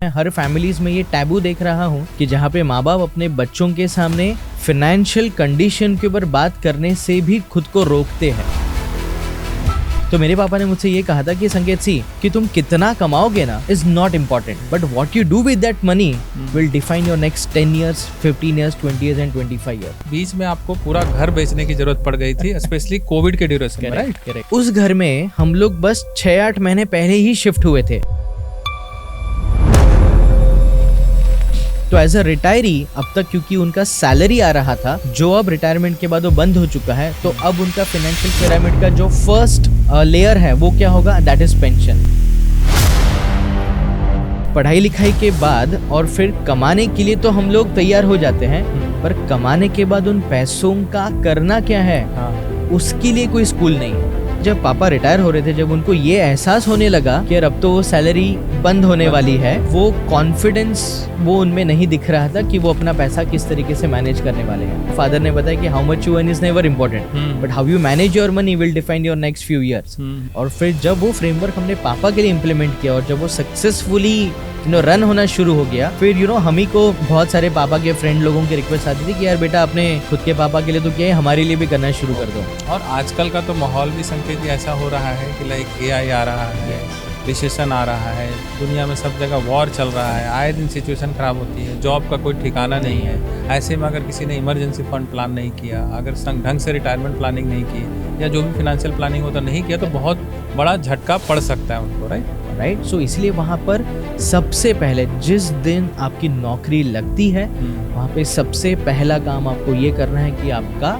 मैं हर फैमिलीज में ये टैबू देख रहा हूँ कि जहाँ पे माँ बाप अपने बच्चों के सामने फाइनेंशियल कंडीशन के ऊपर बात करने से भी खुद को रोकते हैं। तो मेरे पापा ने मुझसे ये कहा था कि संकेत सी कि तुम कितना कमाओगे ना is not important, but what you do with that money will define your next 10 years, 15 years, 20 years and 25 years। बीच में आपको पूरा घर बेचने की जरूरत पड़ गई थी, स्पेशली कोविड के ड्यूरेशन में, राइट? करेक्ट। उस घर में हम लोग बस 6-8 महीने पहले ही शिफ्ट हुए थे। तो एज अ रिटायरी अब तक क्योंकि उनका सैलरी आ रहा था, जो अब रिटायरमेंट के बाद वो बंद हो चुका है, तो अब उनका फाइनेंशियल पिरामिड का जो फर्स्ट लेयर है वो क्या होगा, दैट इज पेंशन। पढ़ाई लिखाई के बाद और फिर कमाने के लिए तो हम लोग तैयार हो जाते हैं, पर कमाने के बाद उन पैसों का करना क्या है, उसके लिए कोई स्कूल नहीं है। जब पापा रिटायर हो रहे थे, जब उनको ये एहसास होने लगा कि अब तो वो सैलरी बंद होने वाली है, वो कॉन्फिडेंस वो उनमें नहीं दिख रहा था कि वो अपना पैसा किस तरीके से मैनेज करने वाले हैं। फादर ने बताया कि how much you earn is never important, but how you manage your money will define your next few years. और फिर जब वो फ्रेमवर्क हमने पापा के लिए इम्प्लीमेंट किया और जब वो सक्सेसफुली रन होना शुरू हो गया, फिर हम ही को बहुत सारे पापा के फ्रेंड लोगों की रिक्वेस्ट आती थी कि यार बेटा अपने खुद के पापा के लिए तो किया है, हमारे लिए भी करना शुरू कर दो। और आजकल का तो माहौल भी संकेत जी ऐसा हो रहा है कि लाइक एआई आ रहा है, रिसेशन आ रहा है, दुनिया में सब जगह वॉर चल रहा है, आए दिन सिचुएशन खराब होती है, जॉब का कोई ठिकाना नहीं है। ऐसे में अगर किसी ने इमरजेंसी फंड प्लान नहीं किया, अगर ढंग से रिटायरमेंट प्लानिंग नहीं की, या जो भी फाइनेंशियल प्लानिंग होता नहीं किया, तो बहुत बड़ा झटका पड़ सकता है उनको, राइट? सो इसलिए वहाँ पर सबसे पहले जिस दिन आपकी नौकरी लगती है, वहाँ पे सबसे पहला काम आपको ये करना है कि आपका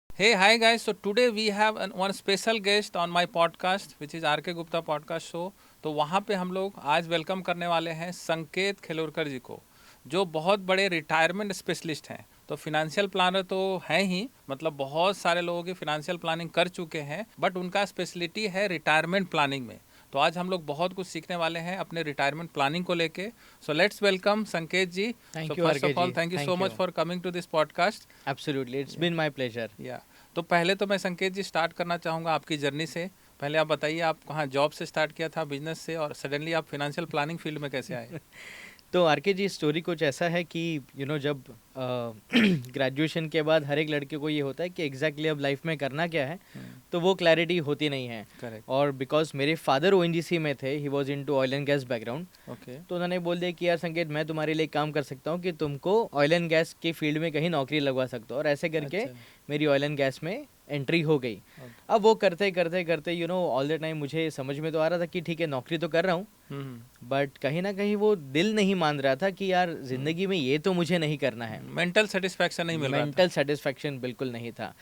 Hey, hi guys. So today we have one special guest on my podcast, which is RK Gupta podcast show. तो वहाँ पे हम लोग आज वेलकम करने वाले हैं संकेत खिलोरकर जी को, जो बहुत बड़े रिटायरमेंट स्पेशलिस्ट हैं। तो फिनेंशियल प्लानर तो हैं ही, मतलब बहुत सारे लोगों की फिनेंशियल प्लानिंग कर चुके हैं, बट उनका स्पेशलिटी है रिटायरमेंट प्लानिंग में। तो आज हम लोग बहुत कुछ सीखने वाले हैं अपने रिटायरमेंट प्लानिंग को लेके। सो let's welcome Sanket ji. First of all thank you so much for coming to this podcast. Absolutely, it's been my pleasure. या तो पहले तो मैं संकेत जी स्टार्ट करना चाहूँगा आपकी जर्नी से। पहले आप बताइए, आप कहाँ जॉब से स्टार्ट किया था, बिजनेस से, और सडनली आप फाइनेंशियल प्लानिंग फील्ड में कैसे आए? तो आरके जी, स्टोरी कुछ ऐसा है कि जब ग्रेजुएशन के बाद हर एक लड़के को ये होता है कि एग्जैक्टली अब लाइफ में करना क्या है, तो वो क्लैरिटी होती नहीं है। Correct. और बिकॉज मेरे फादर ओएनजीसी में थे, he was into oil and gas background, तो उन्होंने बोल दिया कि यार संकेत, मैं तुम्हारे लिए काम कर सकता हूँ कि तुमको ऑयल एंड गैस के फील्ड में कहीं नौकरी लगवा सकता हूँ। और ऐसे करके मेरी ऑयल एंड गैस में एंट्री हो गई। अब वो करते करते करते ऑल द टाइम मुझे समझ में तो आ रहा था कि ठीक है नौकरी तो कर रहा हूँ, बट कहीं ना कहीं वो दिल नहीं मान रहा था कि यार जिंदगी में ये तो मुझे नहीं करना है। मेंटल सेटिस्फैक्शन नहीं मिल रहा था। मेंटल सेटिस्फैक्शन बिल्कुल नहीं था।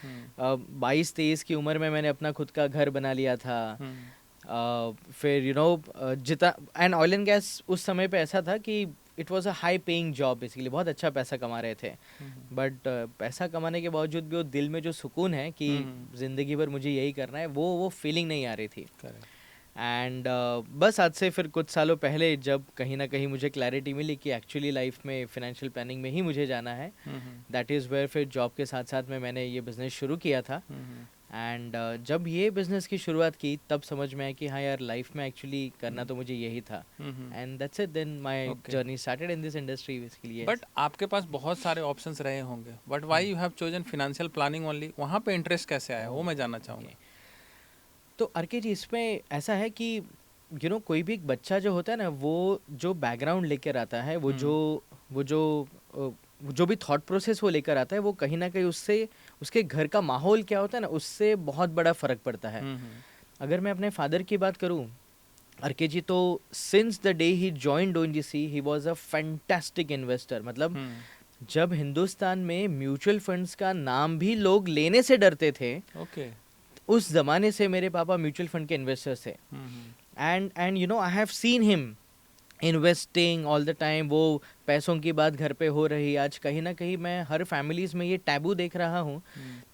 22-23 की उम्र में मैंने अपना खुद का घर बना लिया था। फिर जितना, एंड ऑयल एंड गैस उस समय पे ऐसा था कि it was a high paying job, basically बहुत अच्छा पैसा कमा रहे थे, बट पैसा कमाने के बावजूद भी वो दिल में जो सुकून है कि ज़िंदगी भर मुझे यही करना है, वो फीलिंग नहीं आ रही थी। एंड बस आज से फिर कुछ सालों पहले जब कहीं ना कहीं मुझे क्लैरिटी मिली कि एक्चुअली लाइफ में फाइनेंशियल प्लानिंग में ही मुझे जाना है, दैट इज़ वेयर फिर जॉब के साथ साथ में मैंने ये बिज़नेस शुरू किया था। एंड जब ये बिजनेस की शुरुआत की तब समझ में आया कि हाँ यार, लाइफ में एक्चुअली करना तो मुझे यही था। And that's it, then my journey started in this industry basically. But आपके पास बहुत सारे ऑप्शंस रहे होंगे, but why you have chosen financial planning only? वहाँ पे इंटरेस्ट कैसे आया, वो मैं जानना चाहूँगा। तो आरके जी, इसमें ऐसा है कि कोई भी एक बच्चा जो होता है ना, वो जो बैकग्राउंड लेकर आता है, वो जो भी थॉट प्रोसेस वो लेकर आता है, वो कहीं ना कहीं उससे उसके घर का माहौल क्या होता है ना, उससे बहुत बड़ा फर्क पड़ता है। अगर मैं अपने फादर की बात करूं आरके जी, तो since the day he joined ONGC he was a fantastic investor. मतलब जब हिंदुस्तान में म्यूचुअल फंड्स का नाम भी लोग लेने से डरते थे, उस जमाने से मेरे पापा म्यूचुअल फंड के इन्वेस्टर्स थे। And I have seen him investing all the time. वो पैसों की बात घर पे हो रही, आज कहीं ना कहीं मैं हर फैमिलीज में ये टैबू देख रहा हूँ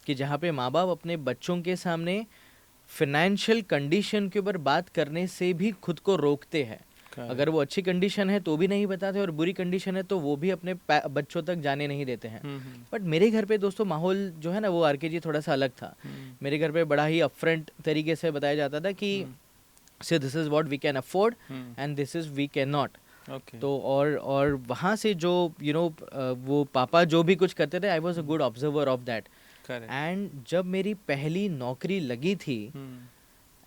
कि जहाँ पे माँ बाप अपने बच्चों के सामने फाइनेंशियल कंडीशन के ऊपर बात करने से भी खुद को रोकते हैं। अगर वो अच्छी कंडीशन है तो भी नहीं बताते, और बुरी कंडीशन है तो वो भी अपने बच्चों तक जाने नहीं देते हैं। बट मेरे घर पे दोस्तों माहौल जो है ना, वो आरके जी थोड़ा सा अलग था। मेरे घर पे बड़ा ही अपफ्रंट तरीके से बताया जाता था कि so this is what we can afford and this is we cannot. Okay. तो और वहाँ से जो वो पापा जो भी कुछ करते थे, I was a good observer of that. Correct. And जब मेरी पहली नौकरी लगी थी,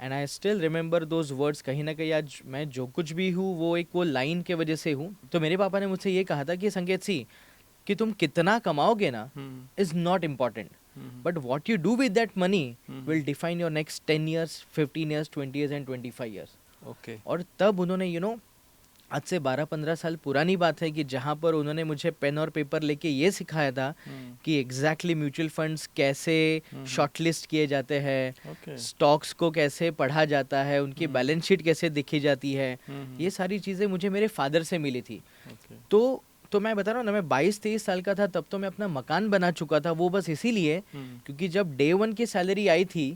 and I still remember those words, कहीं ना कहीं आज मैं जो कुछ भी हूँ वो एक वो लाइन के वजह से हूँ. तो मेरे पापा ने मुझसे ये कहा था कि संकेत सी, कि तुम कितना कमाओगे ना is not important, but what you do with that money will define your next 10 years, 15 years, 20 years and 25 years. Okay. और तब उन्होंने आज से 12-15 साल पुरानी बात है कि जहाँ पर उन्होंने मुझे पेन और पेपर लेके ये सिखाया था कि एग्जैक्टली म्यूचुअल फंड्स कैसे शॉर्टलिस्ट किए जाते हैं, Okay. स्टॉक्स को कैसे पढ़ा जाता है, उनकी बैलेंस शीट कैसे दिखी जाती है, ये सारी चीज़ें मुझे मेरे फादर से मिली थी. Okay. तो मैं बता रहा हूँ ना, मैं 22-23 साल का था तब तो मैं अपना मकान बना चुका था. वो बस इसीलिए क्योंकि जब डे 1 की सैलरी आई थी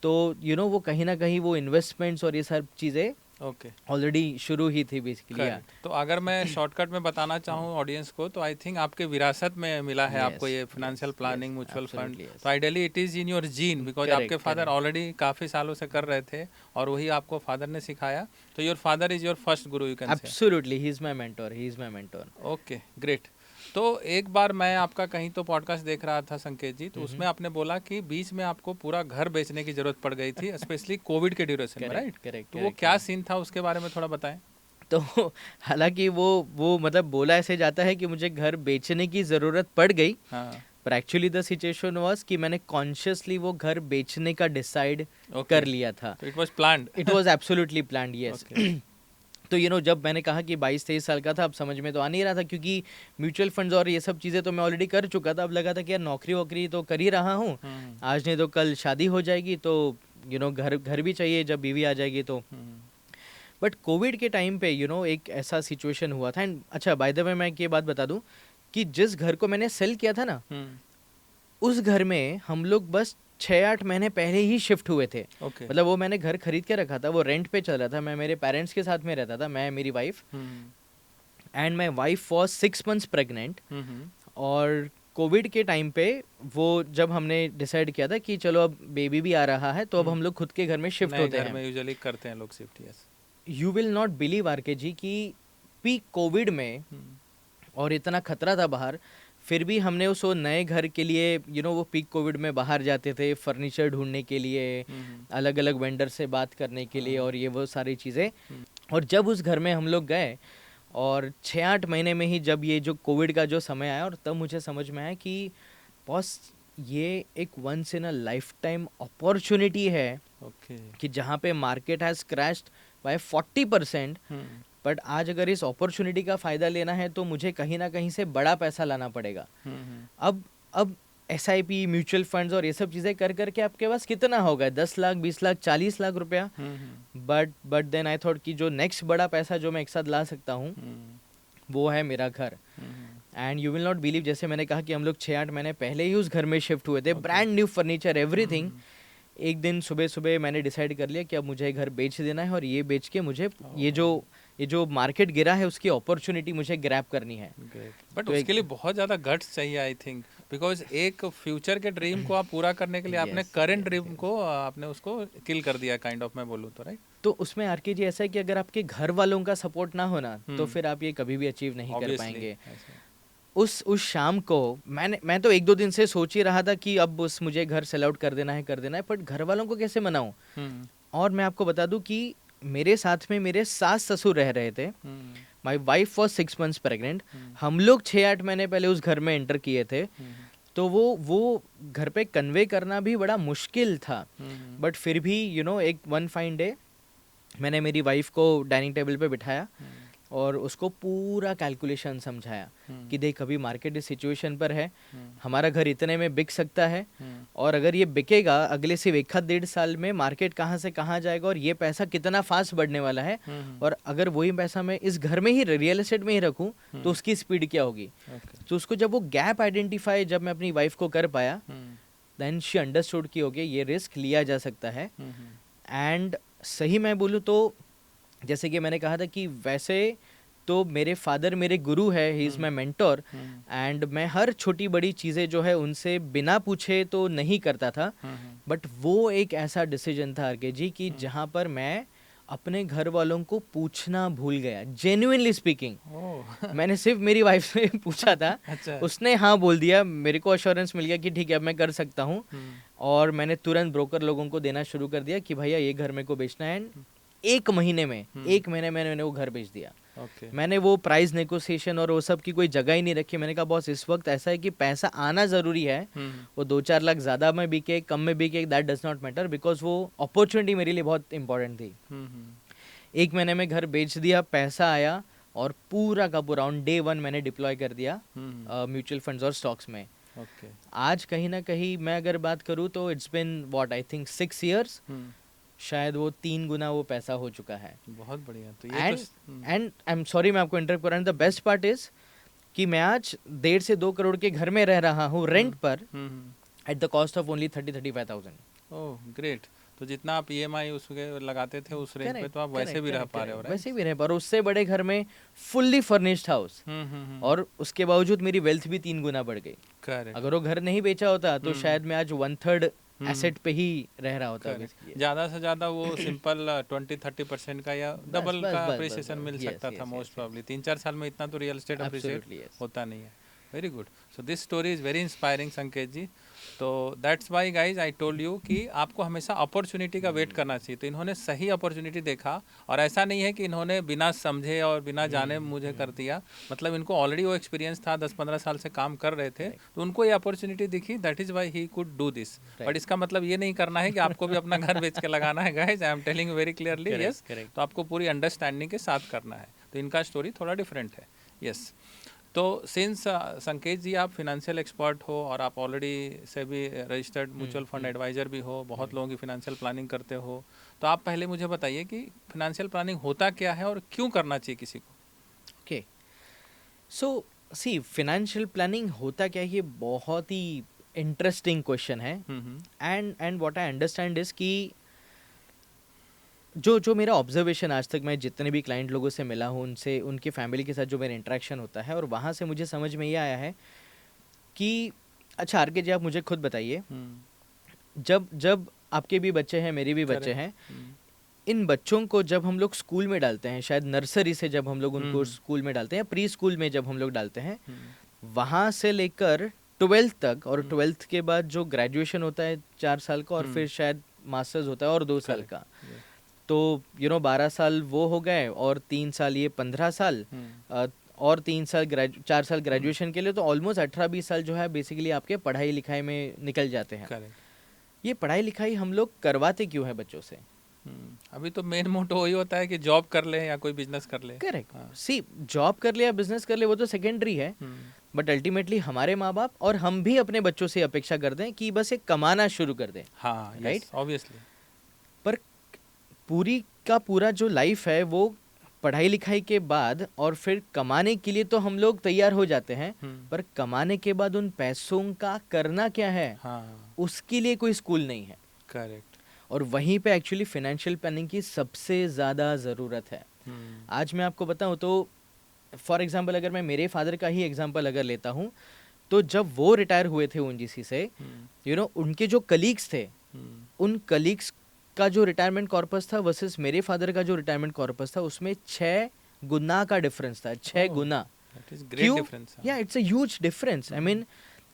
तो वो कहीं ना कहीं वो इन्वेस्टमेंट्स और ये सब चीज़ें ओके ऑलरेडी शुरू ही थी बेसिकली. तो अगर मैं शॉर्टकट में बताना चाहूँ ऑडियंस को, तो आई थिंक आपके विरासत में मिला है आपको ये फाइनेंशियल प्लानिंग, म्यूचुअल फंड. तो ideally it is in your gene, because आपके फादर ऑलरेडी काफी सालों से कर रहे थे और वही आपको फादर ने सिखाया. तो your father is your first guru, you can say. Absolutely, he is my mentor. Okay, great. तो एक बार मैं आपका कहीं तो पॉडकास्ट देख रहा था संकेत जी, तो उसमें आपने बोला कि बीच में आपको पूरा घर बेचने की जरूरत पड़ गई थी, स्पेशली कोविड के ड्यूरेशन में, राइट? करेक्ट. तो वो क्या सीन था, उसके बारे में थोड़ा बताएं. तो हालांकि वो मतलब बोला ऐसे जाता है कि मुझे घर बेचने की ज़रूरत पड़ गई, पर एक्चुअली द सिचुएशन वाज कि मैंने कॉन्शियसली वो घर बेचने का डिसाइड कर लिया था. It was planned. It was absolutely planned, yes. तो जब मैंने कहा कि 22-23 साल का था, अब समझ में तो आ नहीं रहा था क्योंकि म्यूचुअल फंड्स और ये सब चीज़ें तो मैं ऑलरेडी कर चुका था. अब लगा था कि यार नौकरी वोकरी तो कर ही रहा हूँ, आज नहीं तो कल शादी हो जाएगी, तो घर भी चाहिए जब बीवी आ जाएगी तो. बट कोविड के टाइम पे एक ऐसा सिचुएशन हुआ था. एंड अच्छा, बाय द वे मैं ये बात बता दूं कि जिस घर को मैंने सेल किया था ना, उस घर में हम लोग बस 6-8 महीने पहले ही शिफ्ट हुए थे. मतलब वो मैंने घर खरीद के रखा था, वो रेंट पे चल रहा था. मैं मेरे पेरेंट्स के साथ में रहता था, मैं, मेरी wife, and my wife was 6 months pregnant. और कोविड के टाइम पे वो जब हमने डिसाइड किया था कि चलो अब बेबी भी आ रहा है, तो अब हम लोग खुद के घर में शिफ्ट होते हैं. में यूजुअली करते हैं लोग shift. Yes. You will not believe RK ji कि पीक कोविड में और इतना खतरा था बाहर, फिर भी हमने उस नए घर के लिए वो पीक कोविड में बाहर जाते थे फर्नीचर ढूंढने के लिए, अलग अलग वेंडर से बात करने के लिए, और ये वो सारी चीज़ें. और जब उस घर में हम लोग गए और 6-8 महीने में ही जब ये जो कोविड का जो समय आया, और तब मुझे समझ में आया कि बॉस ये एक once in a life time opportunity है कि जहाँ पे market has crashed by 40%. But आज अगर इस अपॉर्चुनिटी का फ़ायदा लेना है तो मुझे कहीं ना कहीं से बड़ा पैसा लाना पड़ेगा. अब SIP, म्यूचुअल फंड्स और ये सब चीज़ें कर करके आपके पास कितना होगा, 10 लाख, 20 लाख, 40 लाख रुपया. बट देन आई थॉट कि जो नेक्स्ट बड़ा पैसा जो मैं एक साथ ला सकता हूँ वो है मेरा घर. And you will not believe, जैसे मैंने कहा कि हम लोग 6-8 महीने पहले ही उस घर में शिफ्ट हुए थे, ब्रांड न्यू फर्नीचर, एवरीथिंग. एक दिन सुबह सुबह मैंने डिसाइड कर लिया कि अब मुझे घर बेच देना है, और ये बेच के मुझे ये जो मार्केट गिरा है उसकी अपॉर्चुनिटी मुझे ग्रैब करनी है. बट तो उसके लिए बहुत ज़्यादा गट्स चाहिए आई थिंक, बिकॉज एक फ्यूचर के ड्रीम को आप पूरा करने के लिए आपने करंट ड्रीम को आपने उसको किल कर दिया काइंड ऑफ, मैं बोलूँ तो, राइट? तो उसमें आरके जी ऐसा है कि अगर आपके घर वालों का सपोर्ट ना होना तो फिर आप ये कभी भी अचीव नहीं कर पाएंगे. उस शाम को मैं तो 1-2 दिन से सोच ही रहा था कि अब बस मुझे घर सेल आउट कर देना है, बट घर वालों को कैसे मनाऊं. और मैं आपको बता दूं कि मेरे साथ में मेरे सास ससुर रह रहे थे. My wife was 6 months pregnant. हम लोग 6-8 महीने पहले उस घर में एंटर किए थे. तो वो घर पे कन्वे करना भी बड़ा मुश्किल था. बट फिर भी एक वन फाइन डे मैंने मेरी वाइफ को डाइनिंग टेबल पे बिठाया और उसको पूरा कैलकुलेशन समझाया कि देख अभी मार्केट इस सिचुएशन पर है, हमारा घर इतने में बिक सकता है, और अगर ये बिकेगा अगले सिर्फ 1-1.5 साल में मार्केट कहाँ से कहाँ जाएगा, और ये पैसा कितना फास्ट बढ़ने वाला है, और अगर वही पैसा मैं इस घर में ही रियल एस्टेट में ही रखूँ तो उसकी स्पीड क्या होगी. तो उसको जब वो गैप आइडेंटिफाई जब मैं अपनी वाइफ को कर पाया, देन शी अंडरस्टूड कि ओके ये रिस्क लिया जा सकता है. एंड सही मैं बोलूँ तो जैसे कि मैंने कहा था कि वैसे तो मेरे फादर मेरे गुरु है, he is my mentor, and मैं हर छोटी बड़ी चीज़ें जो है उनसे बिना पूछे तो नहीं करता था. बट वो एक ऐसा डिसीजन था आरके जी कि जहाँ पर मैं अपने घर वालों को पूछना भूल गया, जेन्युइनली स्पीकिंग। ओह मैंने सिर्फ मेरी वाइफ से पूछा था, अच्छा उसने हाँ बोल दिया, मेरे को अश्योरेंस मिल गया कि ठीक है अब मैं कर सकता हूँ। हम्म, और मैंने तुरंत ब्रोकर लोगों को देना शुरू कर दिया कि भैया ये घर मेरे को बेचना है। एक महीने में मैंने वो घर बेच दिया। ओके मैंने वो प्राइस नेगोशिएशन और वो सब की कोई जगह ही नहीं रखी। मैंने कहा बॉस इस वक्त ऐसा है कि पैसा आना ज़रूरी है, वो 2-4 लाख ज़्यादा में बिके कम में बिके that does not matter, because वो अपॉर्चुनिटी मेरे लिए बहुत इंपॉर्टेंट थी। एक महीने में घर बेच दिया, पैसा आया और पूरा का पूरा ऑन डे 1 मैंने डिप्लॉय कर दिया म्यूचुअल फंड्स और स्टॉक्स में। ओके आज कहीं ना कहीं मैं अगर बात करूँ तो it's been what I think 6 years, शायद वो 3 गुना वो पैसा हो चुका है। बहुत बढ़िया। तो ये एंड आई एम सॉरी मैं आपको इंटरप्ट कर रहा हूँ, द बेस्ट पार्ट इज कि मैं आज 1.5 से 2 करोड़ के घर में रह रहा हूँ रेंट पर at the cost of only 30-35,000। Oh great. तो जितना आप ईएमआई उसके लगाते थे उस रेंज पे, तो आप वैसे भी रह पा रहे हो, राइट? वैसे भी रह पा रहे हो, उससे बड़े घर में फुल्ली फर्निश्ड हाउस, और उसके बावजूद मेरी वेल्थ भी 3 गुना बढ़ गई। करेक्ट। अगर वो घर नहीं बेचा होता तो शायद मैं आज 1/3 एसेट पे ही रह रहा होता। ज्यादा से ज्यादा वो सिंपल 20-30% का या डबल का अप्रिसिएशन मिल सकता था मोस्ट प्रॉब्ली। 3-4 साल में इतना तो रियल एस्टेट अप्रिशिएट होता नहीं है। Very good. So this story is very inspiring संकेत जी। तो that's why guys I told you कि आपको हमेशा अपॉर्चुनिटी का वेट करना चाहिए। तो इन्होंने सही अपॉर्चुनिटी देखा, और ऐसा नहीं है कि इन्होंने बिना समझे और बिना जाने मुझे कर दिया। मतलब इनको ऑलरेडी वो एक्सपीरियंस था, 10-15 साल से काम कर रहे थे, तो उनको ये अपॉर्चुनिटी दिखी, that is why he could do this. But इसका मतलब ये नहीं करना है कि आपको भी अपना घर बेच के लगाना है guys, I am telling very clearly. Yes, तो आपको पूरी अंडरस्टैंडिंग के साथ करना है। तो इनका स्टोरी थोड़ा डिफरेंट है। यस। तो सिंस संकेत जी आप फिनेंशियल एक्सपर्ट हो और आप ऑलरेडी से भी रजिस्टर्ड म्यूचुअल फंड एडवाइज़र भी हो, बहुत लोगों की फिनेंशियल प्लानिंग करते हो, तो आप पहले मुझे बताइए कि फिनेंशियल प्लानिंग होता क्या है और क्यों करना चाहिए किसी को? ओके, सो सी फिनेंशियल प्लानिंग होता क्या है, ये बहुत ही इंटरेस्टिंग क्वेश्चन है। And what I understand is कि जो मेरा ऑब्जर्वेशन आज तक मैं जितने भी क्लाइंट लोगों से मिला हूँ, उनसे उनकी फैमिली के साथ जो मेरा इंटरेक्शन होता है, और वहाँ से मुझे समझ में ये आया है कि अच्छा आरके जी आप मुझे खुद बताइए, जब आपके भी बच्चे हैं मेरे भी बच्चे हैं, इन बच्चों को जब हम लोग स्कूल में डालते हैं, शायद नर्सरी से जब हम लोग उनको स्कूल में डालते हैं, प्री स्कूल में जब हम लोग डालते हैं, वहाँ से लेकर 12th तक, और 12th के बाद जो ग्रेजुएशन होता है 4 साल का, और फिर शायद मास्टर्स होता है और 2 साल का, तो 12 साल वो हो गए, और 3 साल ये 15 साल, और 3 साल 4 साल ग्रेजुएशन के लिए, तो ऑलमोस्ट 18-20 साल जो है बेसिकली आपके पढ़ाई लिखाई में निकल जाते हैं। ये पढ़ाई लिखाई हम लोग करवाते क्यों है बच्चों से? अभी तो मेन मोटो वही होता है कि जॉब कर ले या कोई बिजनेस कर ले। करेक्ट। सी जॉब कर ले या बिजनेस कर ले वो तो सेकेंडरी है, बट अल्टीमेटली हमारे माँ बाप और हम भी अपने बच्चों से अपेक्षा करते हैं कि बस एक कमाना शुरू कर दें। हाँ, राइट, ऑब्वियसली। पर पूरी का पूरा जो लाइफ है वो पढ़ाई लिखाई के बाद, और फिर कमाने के लिए तो हम लोग तैयार हो जाते हैं, पर कमाने के बाद उन पैसों का करना क्या है, उसके लिए कोई स्कूल नहीं है। करेक्ट। और वहीं पे एक्चुअली फाइनेंशियल प्लानिंग की सबसे ज़्यादा ज़रूरत है। आज मैं आपको बताऊं तो फॉर एग्जांपल अगर मैं मेरे फादर का ही एग्जांपल अगर लेता हूं, तो जब वो रिटायर हुए थे ओएनजीसी से, उनके जो कलीग्स थे, उन कलीग्स का जो रिटायरमेंट कॉर्पस था वर्सेस मेरे फादर का जो रिटायरमेंट कॉर्पस था, उसमें 6 गुना का डिफरेंस था। 6 गुना। क्यों? या it's a huge difference. I mean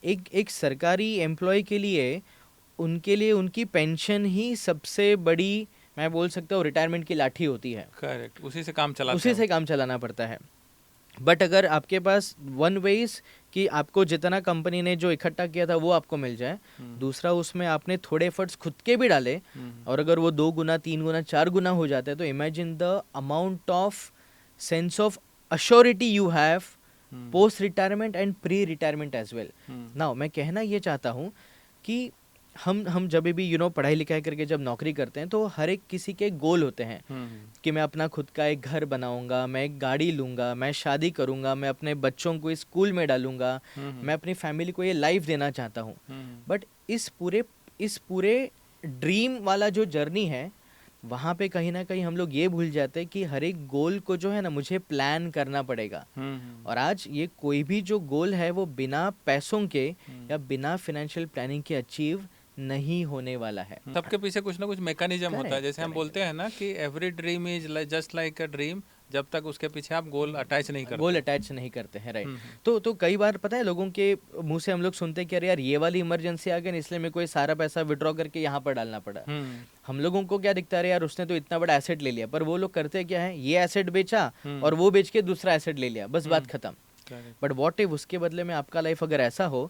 एक सरकारी एम्प्लॉय के लिए उनके लिए उनकी पेंशन ही सबसे बड़ी, मैं बोल सकता हूँ, रिटायरमेंट की लाठी होती है। करेक्ट। उसी से काम चलाना पड़ता है। बट अगर आपके पास वन वेज कि आपको जितना कंपनी ने जो इकट्ठा किया था वो आपको मिल जाए, दूसरा उसमें आपने थोड़े एफर्ट्स खुद के भी डाले, और अगर वो 2 गुना 3 गुना 4 गुना हो जाता है, तो imagine the amount of sense of assurity you have post retirement and pre retirement age well. Now मैं कहना ये चाहता हूँ कि हम जब भी पढ़ाई लिखाई करके जब नौकरी करते हैं, तो हर एक किसी के गोल होते हैं कि मैं अपना खुद का एक घर बनाऊंगा, मैं एक गाड़ी लूंगा, मैं शादी करूंगा, मैं अपने बच्चों को स्कूल में डालूंगा, मैं अपनी फैमिली को ये लाइफ देना चाहता हूँ। बट इस पूरे ड्रीम वाला जो जर्नी है, वहाँ पे कहीं ना कहीं हम लोग ये भूल जाते हैं कि हर एक गोल को जो है ना मुझे प्लान करना पड़ेगा। और आज ये कोई भी जो गोल है वो बिना पैसों के या बिना फाइनेंशियल प्लानिंग के अचीव नहीं होने वाला है। सबके पीछे कुछ ना कुछ मैकेनिज्म होता है, जैसे हम बोलते हैं ना कि every dream is just like a dream, जब तक उसके पीछे आप गोल अटैच नहीं करते हैं, राइट। तो कई बार पता है लोगों के मुंह से हम लोग सुनते हैं कि अरे यार ये वाली इमरजेंसी आ गई, इसलिए मेरे को ये सारा पैसा विड्रॉ करके यहाँ पर डालना पड़ा। हम लोगों को क्या दिखता है, यार उसने तो इतना बड़ा एसेट ले लिया, पर वो लोग करते क्या है, ये एसेट बेचा और वो बेच के दूसरा एसेट ले लिया, बस बात खत्म। बट व्हाट इफ उसके बदले में आपका लाइफ अगर ऐसा हो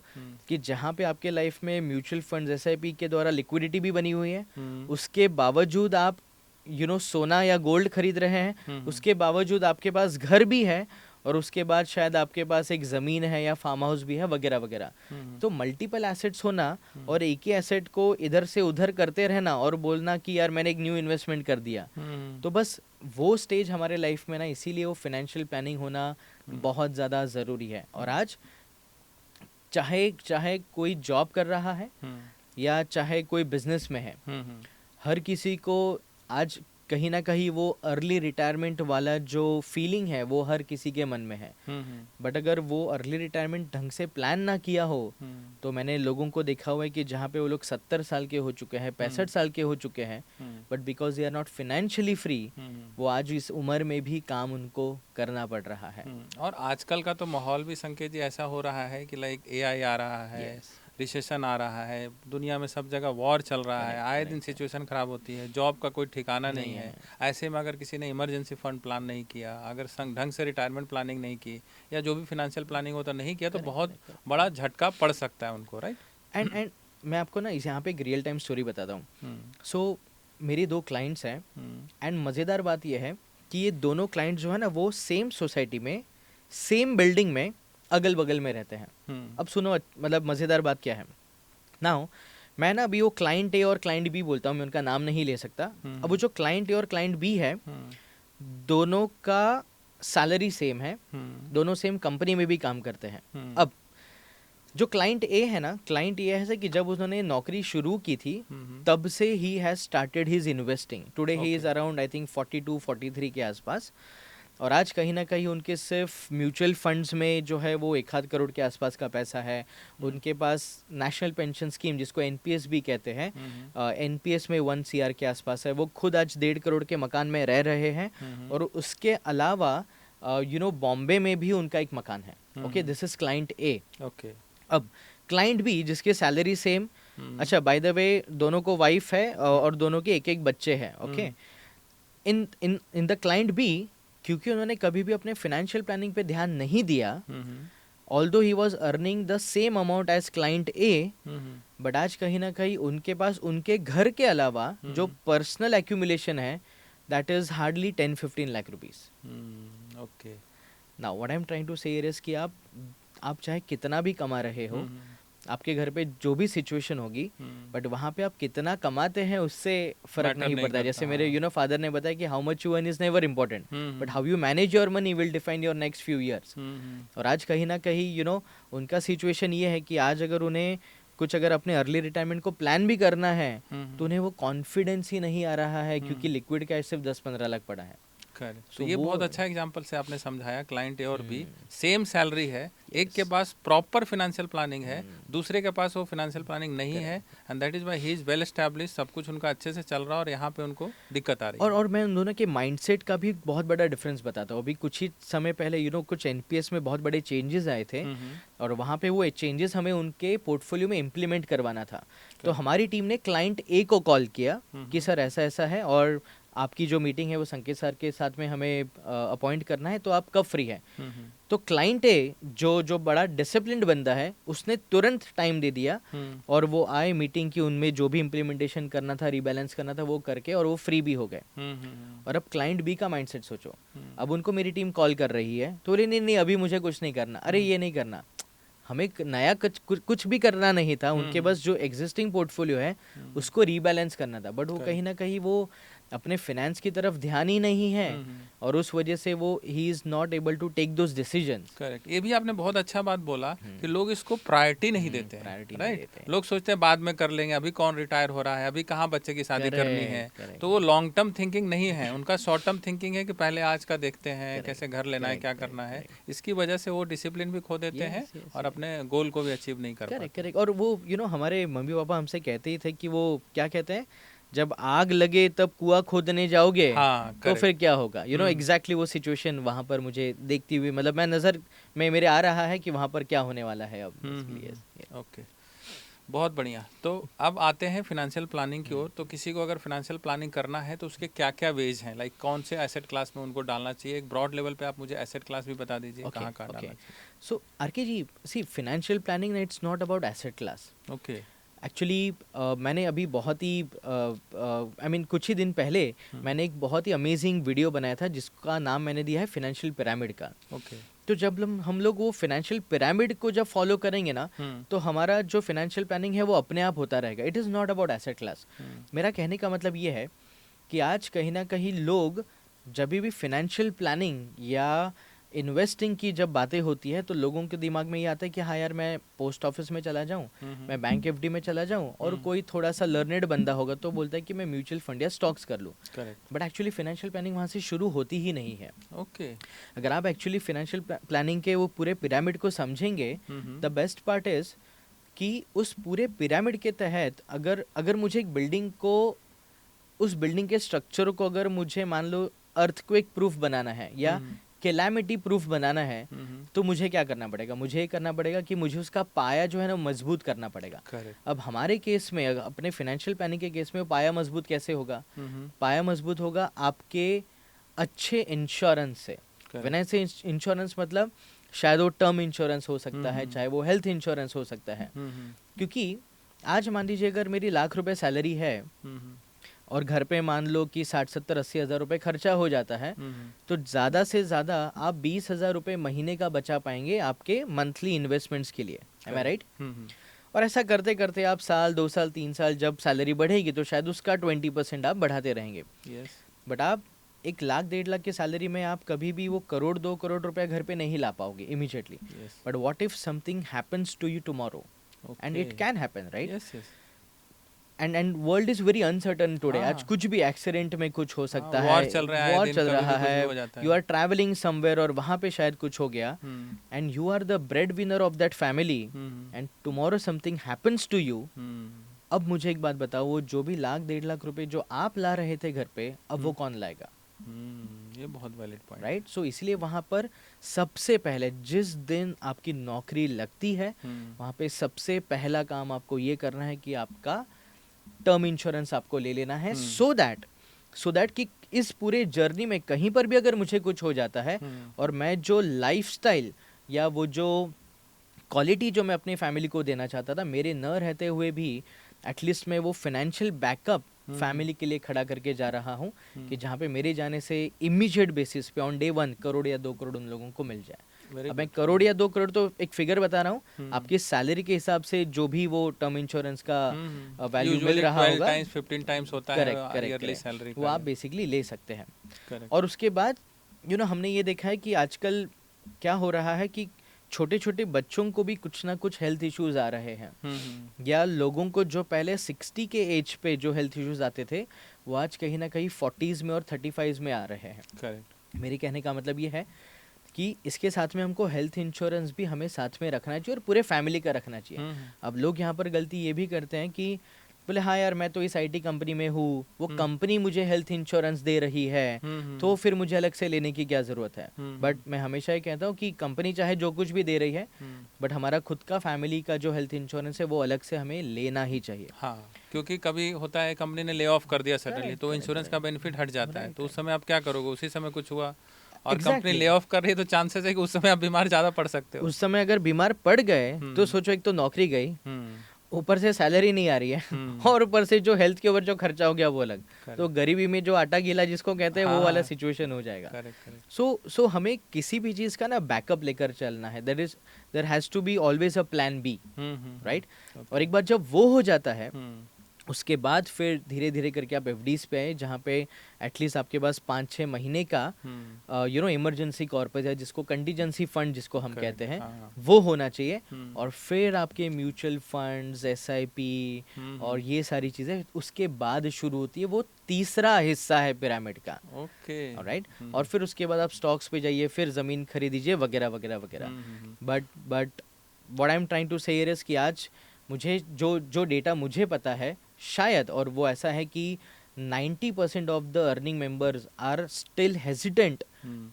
कि जहाँ पे आपके लाइफ में म्यूचुअल फंड्स SIP के द्वारा लिक्विडिटी भी बनी हुई है, उसके बावजूद आप सोना या गोल्ड खरीद रहे हैं, उसके बावजूद आपके पास घर भी है, और उसके बाद शायद आपके पास एक ज़मीन है या फार्म हाउस भी है वगैरह वगैरह। तो मल्टीपल एसेट्स होना और एक ही एसेट को इधर से उधर करते रहना और बोलना कि यार मैंने एक न्यू इन्वेस्टमेंट कर दिया, तो बस वो स्टेज हमारे लाइफ में ना, इसीलिए वो फाइनेंशियल प्लानिंग होना बहुत ज़्यादा ज़रूरी है। और आज चाहे कोई जॉब कर रहा है या चाहे कोई बिजनेस में है, हर किसी को आज कहीं ना कहीं वो अर्ली रिटायरमेंट वाला जो फीलिंग है वो हर किसी के मन में है। बट अगर वो अर्ली रिटायरमेंट ढंग से प्लान ना किया हो, तो मैंने लोगों को देखा हुआ है कि जहाँ पे वो लोग 70 साल के हो चुके हैं, 65 साल के हो चुके हैं, but because they are not financially free, वो आज इस उम्र में भी काम उनको करना पड़ रहा है। और आजकल का तो माहौल भी संकेत जी ऐसा हो रहा है कि लाइक AI आ रहा है, रिसेशन आ रहा है, दुनिया में सब जगह वॉर चल रहा है, आए दिन सिचुएशन ख़राब होती है, जॉब का कोई ठिकाना नहीं है। ऐसे में अगर किसी ने इमरजेंसी फंड प्लान नहीं किया, अगर ढंग से रिटायरमेंट प्लानिंग नहीं की, या जो भी फिनेंशियल प्लानिंग होता नहीं किया, तो बहुत बड़ा झटका पड़ सकता है उनको, राइट। एंड मैं आपको ना यहाँ पे एक रियल टाइम स्टोरी बताता हूँ। सो मेरी 2 क्लाइंट्स हैं, एंड मज़ेदार बात यह है कि ये दोनों क्लाइंट जो है ना, वो सेम सोसाइटी में, सेम बिल्डिंग में, अगल बगल में रहते हैं। अब सुनो, मतलब मज़ेदार बात क्या है ना, मैं ना अभी वो क्लाइंट A और क्लाइंट B बोलता हूँ, मैं उनका नाम नहीं ले सकता। अब वो जो क्लाइंट A और क्लाइंट B है, दोनों का सैलरी सेम है, दोनों सेम कंपनी में भी काम करते हैं। अब जो क्लाइंट A है ना, क्लाइंट ये है कि जब उन्होंने नौकरी शुरू की थी तब से he has started his investing. Today he is around I think 42-43 के आसपास, और आज कहीं ना कहीं उनके सिर्फ म्यूचुअल फंड्स में जो है वो 1-1.5 करोड़ के आसपास का पैसा है। उनके पास नेशनल पेंशन स्कीम, जिसको NPS भी कहते हैं, NPS में 1 CR के आसपास है। वो खुद आज 1.5 करोड़ के मकान में रह रहे हैं, और उसके अलावा बॉम्बे में भी उनका एक मकान है। Okay, this is client A। Okay, अब क्लाइंट B जिसके सैलरी सेम, अच्छा बाय द वे दोनों को वाइफ है और दोनों के 1-1 बच्चे हैं। Okay, in the client B, क्योंकि उन्होंने कभी भी अपने फाइनेंशियल प्लानिंग पे ध्यान नहीं दिया, although he was earning the same amount as client A, but आज कहीं ना कहीं उनके पास उनके घर के अलावा जो पर्सनल एक्यूमुलेशन है, that is hardly 10-15 lakh rupees. Okay, now what I am trying to say is कि आप चाहे कितना भी कमा रहे हो, आपके घर पे जो भी सिचुएशन होगी, बट वहाँ पे आप कितना कमाते हैं उससे फर्क नहीं पड़ता। जैसे मेरे फादर ने बताया कि how much you earn is never important, but how you manage your money will define your next few years. और आज कहीं ना कहीं उनका सिचुएशन ये है कि आज अगर उन्हें कुछ अगर अपने अर्ली रिटायरमेंट को प्लान भी करना है, तो उन्हें वो कॉन्फिडेंस ही नहीं आ रहा है, क्योंकि लिक्विड कैश सिर्फ 10-15 लाख पड़ा है। तो ये बहुत अच्छा एग्जांपल से आपने समझाया। क्लाइंट A और B सेम सैलरी है, एक के पास प्रॉपर फाइनेंशियल प्लानिंग है, दूसरे के पास वो फाइनेंशियल प्लानिंग नहीं है, and that is why he is well established, सब कुछ उनका अच्छे से चल रहा है, और यहाँ पे उनको दिक्कत आ रही है। और मैं उन दोनों के माइंडसेट का भी बहुत बड़ा डिफरेंस बताता हूँ। अभी कुछ ही समय पहले कुछ NPS में बहुत बड़े चेंजेस आए थे, और वहाँ पे वो चेंजेस हमें उनके पोर्टफोलियो में इम्प्लीमेंट करवाना था। तो हमारी टीम ने क्लाइंट A को कॉल किया कि सर ऐसा ऐसा है, और आपकी जो मीटिंग है वो संकेत सर के साथ में हमें अपॉइंट करना है, तो आप कब फ्री है। तो क्लाइंट A जो बड़ा डिसिप्लिन्ड बंदा है, उसने तुरंत टाइम दे दिया, और वो आए मीटिंग की, उनमें जो भी इम्प्लीमेंटेशन करना था, रिबैलेंस करना था, वो करके, और वो फ्री भी हो गए। और अब क्लाइंट B का माइंडसेट सोचो, अब उनको मेरी टीम कॉल कर रही है, तो बोले नहीं अभी मुझे कुछ नहीं करना। अरे ये नहीं करना, हमें नया कुछ भी करना नहीं था, उनके बस जो एग्जिस्टिंग पोर्टफोलियो है उसको रीबैलेंस करना था। बट वो कहीं ना कहीं वो अपने फाइनेंस की तरफ ध्यान ही नहीं है, और उस वजह से वो ही is not able to take those decisions. Correct, ये भी आपने बहुत अच्छा बात बोला कि लोग इसको प्रायोरिटी नहीं देते हैं, प्रायोरिटी नहीं राइट। देते हैं। लोग सोचते हैं बाद में कर लेंगे, अभी कौन रिटायर हो रहा है, अभी कहाँ बच्चे की शादी करनी है। Correct, तो वो लॉन्ग टर्म थिंकिंग नहीं है, उनका शॉर्ट टर्म थिंकिंग है कि पहले आज का देखते हैं, Correct, कैसे घर लेना है, correct, क्या correct, करना है। correct. इसकी वजह से वो डिसिप्लिन भी खो देते हैं Yes, yes, और yes. अपने गोल को भी अचीव नहीं कर करेक्ट पाते। करेक्ट। और वो हमारे मम्मी पापा हमसे कहते ही थे कि वो क्या कहते हैं, जब आग लगे तब कुआं खोदने जाओगे हाँ, तो correct. फिर क्या होगा। एग्जैक्टली वो सिचुएशन वहां पर मुझे देखती हुई, मतलब मैं नज़र में मेरे आ रहा है कि वहां पर क्या होने वाला है अब। ओके, बहुत बढ़िया। तो अब आते हैं फिनेंशियल प्लानिंग की ओर। तो किसी को अगर फिनेंशियल प्लानिंग करना है तो उसके क्या क्या वेज हैं, लाइक कौन से एसेट क्लास में उनको डालना चाहिए। एक ब्रॉड लेवल पे आप मुझे एसेट क्लास भी बता दीजिए, कहाँ कहाँ डालना चाहिए। So RK ji, see financial planning it's not about asset class. Okay. Actually मैंने अभी बहुत ही कुछ ही दिन पहले मैंने एक बहुत ही अमेजिंग वीडियो बनाया था जिसका नाम मैंने दिया है फिनेंशियल पिरामिड का। ओके। तो जब हम लोग वो फिनेंशियल पिरामिड को जब फॉलो करेंगे ना, तो हमारा जो फिनेंशियल प्लानिंग है वो अपने आप होता रहेगा। It is not about asset class. मेरा कहने का मतलब ये है कि आज कहीं ना कहीं लोग जब भी फिनेंशियल प्लानिंग या इन्वेस्टिंग की जब बातें होती है तो लोगों के दिमाग में ये आता है कि हाँ यार, मैं पोस्ट ऑफिस में चला जाऊँ, मैं बैंक एफडी में चला जाऊँ, और कोई थोड़ा सा लर्नेड बंदा होगा तो बोलता है कि मैं म्यूचुअल फंड या स्टॉक्स कर लूँ। बट एक्चुअली फिनेंशियल प्लानिंग वहाँ से शुरू होती ही नहीं है। ओके। अगर आप एक्चुअली फिनेंशियल प्लानिंग के वो पूरे पिरामिड को समझेंगे, द बेस्ट पार्ट इज कि उस पूरे पिरामिड के तहत अगर मुझे एक बिल्डिंग को, उस बिल्डिंग के स्ट्रक्चर को अगर मुझे मान लो अर्थक्वेक प्रूफ बनाना है या कैलामिटी प्रूफ बनाना है, तो मुझे क्या करना पड़ेगा? मुझे करना पड़ेगा कि मुझे उसका पाया जो है ना मजबूत करना पड़ेगा। अब हमारे केस में, अपने फाइनेंशियल प्लानिंग के केस में, पाया मजबूत कैसे होगा? पाया मजबूत होगा आपके अच्छे इंश्योरेंस से। फाइनेंशियल इंश्योरेंस मतलब शायद वो टर्म इंश्योरेंस हो सकता है, चाहे वो हेल्थ इंश्योरेंस हो सकता है। क्योंकि आज मान लीजिए अगर मेरी ₹1,00,000 सैलरी है और घर पे मान लो कि 60-70-80 हज़ार रुपये खर्चा हो जाता है, तो ज़्यादा से ज़्यादा आप 20,000 रुपये महीने का बचा पाएंगे आपके मंथली इन्वेस्टमेंट्स के लिए। एम आई राइट? और ऐसा करते करते आप साल, 2 साल, 3 साल जब सैलरी बढ़ेगी तो शायद उसका 20% आप बढ़ाते रहेंगे। बट आप 1,00,000 1,50,000 की सैलरी में आप कभी भी वो 1-2 करोड़ रुपया घर पे नहीं ला पाओगे immediately. But what if something happens to you tomorrow, and it can happen, right? And world is very uncertain today. आज कुछ भी एक्सीडेंट में कुछ हो सकता है, वॉर चल रहा है, यू आर ट्रैवलिंग समवेयर और वहां पे शायद कुछ हो गया, and you are the bread winner of that family, and tomorrow something happens to you. अब मुझे एक बात बताओ, वो जो भी 1,00,000-1,50,000 रुपए जो आप ला रहे थे घर पे, अब वो कौन लाएगा? ये बहुत वैलिड पॉइंट, राइट? सो इसलिए वहां पर सबसे पहले जिस दिन आपकी नौकरी लगती है, वहां पे सबसे पहला काम आपको ये करना है कि आपका टर्म इंश्योरेंस आपको ले लेना है, सो दैट कि इस पूरे जर्नी में कहीं पर भी अगर मुझे कुछ हो जाता है और मैं जो लाइफस्टाइल या वो जो क्वालिटी जो मैं अपनी फैमिली को देना चाहता था, मेरे न रहते हुए भी एटलीस्ट मैं वो फाइनेंशियल बैकअप फैमिली के लिए खड़ा करके जा रहा हूँ कि जहाँ पे मेरे जाने से इमीडिएट बेसिस पे ऑन डे 1 करोड़ या 2 करोड़ उन लोगों को मिल जाए। अब मैं करोड़ या 2 करोड़ तो एक फिगर बता रहा हूँ, आपकी सैलरी के हिसाब से जो भी वो टर्म इंश्योरेंस का वैल्यू मिल रहा होगा, 15 टाइम्स होता है ईयरली सैलरी, वो आप बेसिकली ले सकते हैं। और उसके बाद हमने ये देखा है कि आजकल क्या हो रहा है कि छोटे छोटे बच्चों को भी कुछ ना कुछ हेल्थ इश्यूज आ रहे हैं, या लोगों को जो पहले 60 के एज पे जो हेल्थ इश्यूज आते थे वो आज कहीं ना कहीं 40s में और 35 में आ रहे हैं। करेक्ट। मेरे कहने का मतलब ये है कि इसके साथ में हमको हेल्थ इंश्योरेंस भी हमें साथ में रखना चाहिए और पूरे फैमिली का रखना चाहिए। अब लोग यहाँ पर गलती ये भी करते हैं कि बोले हाँ यार, मैं तो इस IT कंपनी में हूँ, वो कंपनी मुझे हेल्थ इंश्योरेंस दे रही है, तो फिर मुझे अलग से लेने की क्या ज़रूरत है। बट मैं हमेशा ये कहता हूँ कि कंपनी चाहे जो कुछ भी दे रही है, बट हमारा खुद का फैमिली का जो हेल्थ इंश्योरेंस है वो अलग से हमें लेना ही चाहिए। हाँ, क्योंकि कभी होता है कंपनी ने ले ऑफ कर दिया सडनली, तो इंश्योरेंस का बेनिफिट हट जाता है, तो उस समय आप क्या करोगे? उसी समय कुछ हुआ और कंपनी ले ऑफ कर रही है, तो चांसेस है कि उस समय आप बीमार ज़्यादा पड़ सकते हो। उस समय अगर बीमार पड़ गए तो सोचो, एक तो नौकरी गई, ऊपर से सैलरी नहीं आ रही है, और ऊपर से जो हेल्थ के ऊपर जो खर्चा हो गया वो अलग, तो गरीबी में जो आटा गीला जिसको कहते हैं वो वाला सिचुएशन हो जाएगा। सो हमें किसी भी चीज का ना बैकअप लेकर चलना है। There has to be always a plan B, right? और एक बार जब वो हो जाता है उसके बाद फिर धीरे धीरे करके आप एफडीज पे आए, जहाँ पे एटलीस्ट आपके पास 5-6 महीने का इमरजेंसी कॉर्पस है, जिसको कंटीजेंसी फंड जिसको हम कहते हैं, वो होना चाहिए। और फिर आपके म्यूचुअल फंड्स, एसआईपी और ये सारी चीज़ें उसके बाद शुरू होती है। वो तीसरा हिस्सा है पिरामिड का। Okay, right. और फिर उसके बाद आप स्टॉक्स पे जाइए, फिर ज़मीन खरीदीजिए वगैरह वगैरह वगैरह। But what I am trying to say here is कि आज मुझे जो डेटा मुझे पता है, शायद, और वो ऐसा है कि 90% of the earning members are still hesitant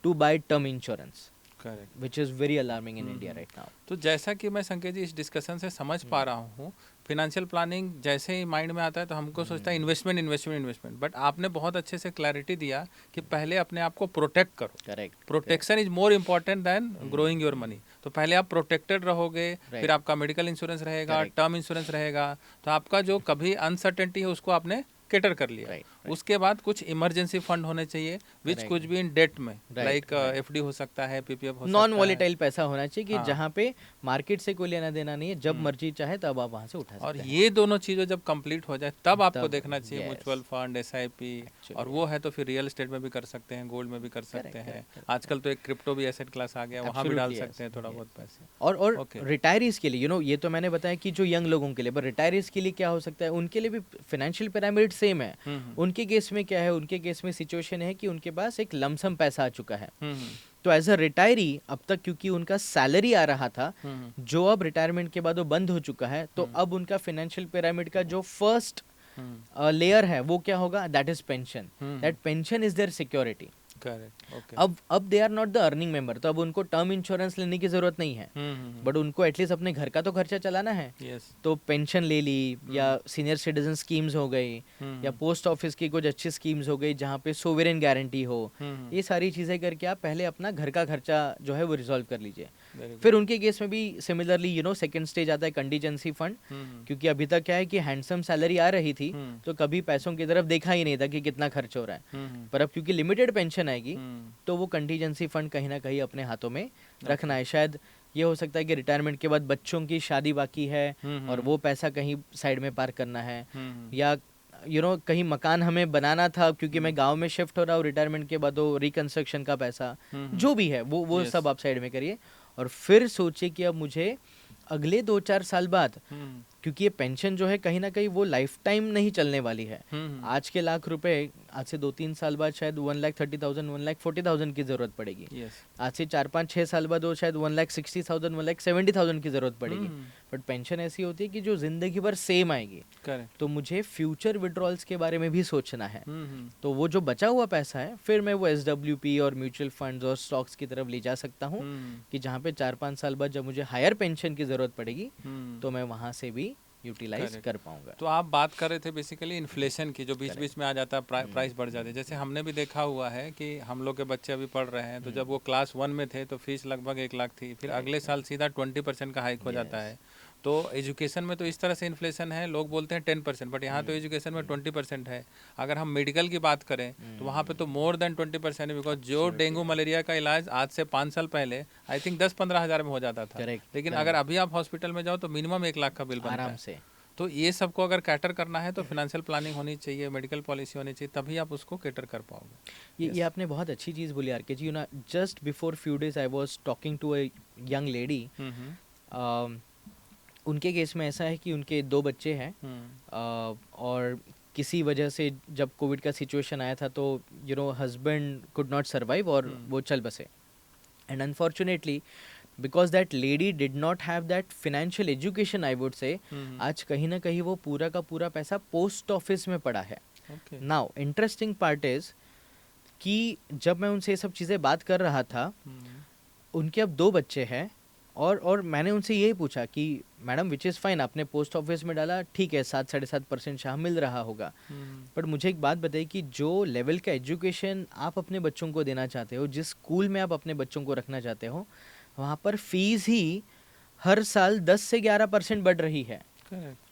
to buy term insurance, correct, which is very alarming in India right now. तो जैसा कि मैं संकेत जी इस डिस्कशन से समझ पा रहा हूँ, फिनेंशियल प्लानिंग जैसे ही माइंड में आता है तो हमको सोचता है इन्वेस्टमेंट इन्वेस्टमेंट इन्वेस्टमेंट, बट आपने बहुत अच्छे से क्लैरिटी दिया कि पहले अपने आप को प्रोटेक्ट करो। Correct, protection is more important than growing your money. तो पहले आप प्रोटेक्टेड रहोगे, फिर आपका मेडिकल इंश्योरेंस रहेगा, टर्म इंश्योरेंस रहेगा, तो आपका जो कभी अनसर्टेनिटी है उसको आपने केटर कर लिया। उसके बाद कुछ इमरजेंसी फंड होने चाहिए विच कुछ भी इन डेट में, लाइक एफडी हो सकता है, पीपीएफ हो सकता है, नॉन वॉलेटाइल पैसा होना चाहिए कि जहाँ पे मार्केट से कोई लेना देना नहीं है, जब मर्जी चाहे तब आप वहाँ से उठा सकते और हैं। ये दोनों चीज़ें जब कंप्लीट हो जाए तब आपको देखना चाहिए म्यूचुअल फंड, एसआईपी, और वो है तो फिर रियल एस्टेट में भी कर सकते हैं, गोल्ड में भी कर सकते हैं। आजकल तो एक क्रिप्टो भी एसेट क्लास आ गया, वहाँ भी डाल सकते हैं थोड़ा बहुत पैसे। और रिटायरीज के लिए ये तो मैंने बताया कि जो यंग लोगों के लिए, पर रिटायरीज के लिए क्या हो सकता है, उनके लिए भी फाइनेंशियल पिरामिड सेम है। उनके केस में क्या है, उनके केस में सिचुएशन है कि उनके पास एक लमसम पैसा आ चुका है। तो एज अ रिटायरी अब तक, क्योंकि उनका सैलरी आ रहा था जो अब रिटायरमेंट के बाद वो बंद हो चुका है, तो अब उनका फाइनेंशियल पिरामिड का जो फर्स्ट लेयर है वो क्या होगा, that is pension. That pension is there security. Correct, okay. अब they are not the earning member, तो अब उनको टर्म इंश्योरेंस लेने की जरूरत नहीं है, बट उनको एटलीस्ट अपने घर का तो खर्चा चलाना है। तो पेंशन ले ली, या सीनियर सिटीजन स्कीम्स हो गई, या पोस्ट ऑफिस की कुछ अच्छी स्कीम्स हो गई जहाँ पे सोवरेन गारंटी हो। ये सारी चीजें करके आप पहले अपना घर का खर्चा जो है वो रिजॉल्व कर लीजिए। फिर उनके केस में भी सिमिलरली सेकंड स्टेज आता है कंटीजेंसी फंड, क्योंकि अभी तक क्या है कि हैंडसम सैलरी आ रही थी तो कभी पैसों की तरफ देखा ही नहीं था कि कितना खर्च हो रहा है, पर अब क्योंकि लिमिटेड पेंशन आएगी तो वो कंटीजेंसी फंड कहीं ना कहीं अपने हाथों में रखना है। शायद ये हो सकता है कि रिटायरमेंट के बाद बच्चों की शादी बाकी है और वो पैसा कहीं साइड में पार्क करना है, या कहीं मकान हमें बनाना था क्योंकि मैं गांव में शिफ्ट हो रहा हूँ रिटायरमेंट के बाद, वो रिकंस्ट्रक्शन का पैसा जो भी है वो सब आप साइड में करिए। और फिर सोचिए कि अब मुझे अगले 2-4 साल बाद, क्योंकि ये पेंशन जो है कहीं ना कहीं वो लाइफ टाइम नहीं चलने वाली है। आज के लाख रुपए आज से 2-3 साल बाद शायद 1,30,000 1,40,000 की जरूरत पड़ेगी। आज से 4-5-6 साल बाद वो शायद 1,60,000 1,70,000 की जरूरत पड़ेगी। बट पेंशन ऐसी होती है कि जो जिंदगी भर सेम आएगी। तो मुझे फ्यूचर विड्रॉल्स के बारे में भी सोचना है। तो वो जो बचा हुआ पैसा है फिर मैं वो SWP और म्यूचुअल फंड्स और स्टॉक्स की तरफ ले जा सकता हूँ, कि जहाँ पे 4-5 साल बाद जब मुझे हायर पेंशन की जरूरत पड़ेगी तो मैं वहाँ से भी यूटिलाइज कर पाऊंगा। तो आप बात कर रहे थे बेसिकली इन्फ्लेशन की, जो बीच बीच में आ जाता है, प्राइस बढ़ जाती है। जैसे हमने भी देखा हुआ है कि हम लोग के बच्चे अभी पढ़ रहे हैं, तो जब वो क्लास 1 में थे तो फीस लगभग 1 लाख थी, फिर अगले साल सीधा 20% का हाइक हो जाता है। तो एजुकेशन में तो इस तरह से इन्फ्लेशन है, लोग बोलते हैं 10%, बट यहाँ तो एजुकेशन में 20% है। अगर हम मेडिकल की बात करें तो वहाँ पे तो मोर देन 20% है, बिकॉज जो डेंगू मलेरिया का इलाज आज से 5 साल पहले आई थिंक 10-15 हज़ार में हो जाता था, लेकिन अगर अभी आप हॉस्पिटल में जाओ तो मिनिमम 1 लाख का बिल बनता है आराम से। तो ये सबको अगर कैटर करना है तो फाइनेंशियल प्लानिंग होनी चाहिए, मेडिकल पॉलिसी होनी चाहिए, तभी आप उसको कैटर कर पाओगे। ये आपने बहुत अच्छी चीज़ बोली RK ji. Just before few days I was talking to a young lady. उनके केस में ऐसा है कि उनके 2 बच्चे हैं, और किसी वजह से जब कोविड का सिचुएशन आया था तो हस्बैंड कुड नॉट सर्वाइव और वो चल बसे। And unfortunately because that lady did not have that financial education, I would say, आज कहीं ना कहीं वो पूरा का पूरा पैसा पोस्ट ऑफिस में पड़ा है। नाउ इंटरेस्टिंग पार्ट इज कि जब मैं उनसे ये सब चीज़ें बात कर रहा था, उनके अब 2 बच्चे हैं, और मैंने उनसे यही पूछा कि मैडम विच इज़ फाइन, आपने पोस्ट ऑफिस में डाला, ठीक है 7-7.5% शाह मिल रहा होगा, बट मुझे एक बात बताइए कि जो लेवल का एजुकेशन आप अपने बच्चों को देना चाहते हो, जिस स्कूल में आप अपने बच्चों को रखना चाहते हो, वहाँ पर फीस ही हर साल 10 से 11% बढ़ रही है।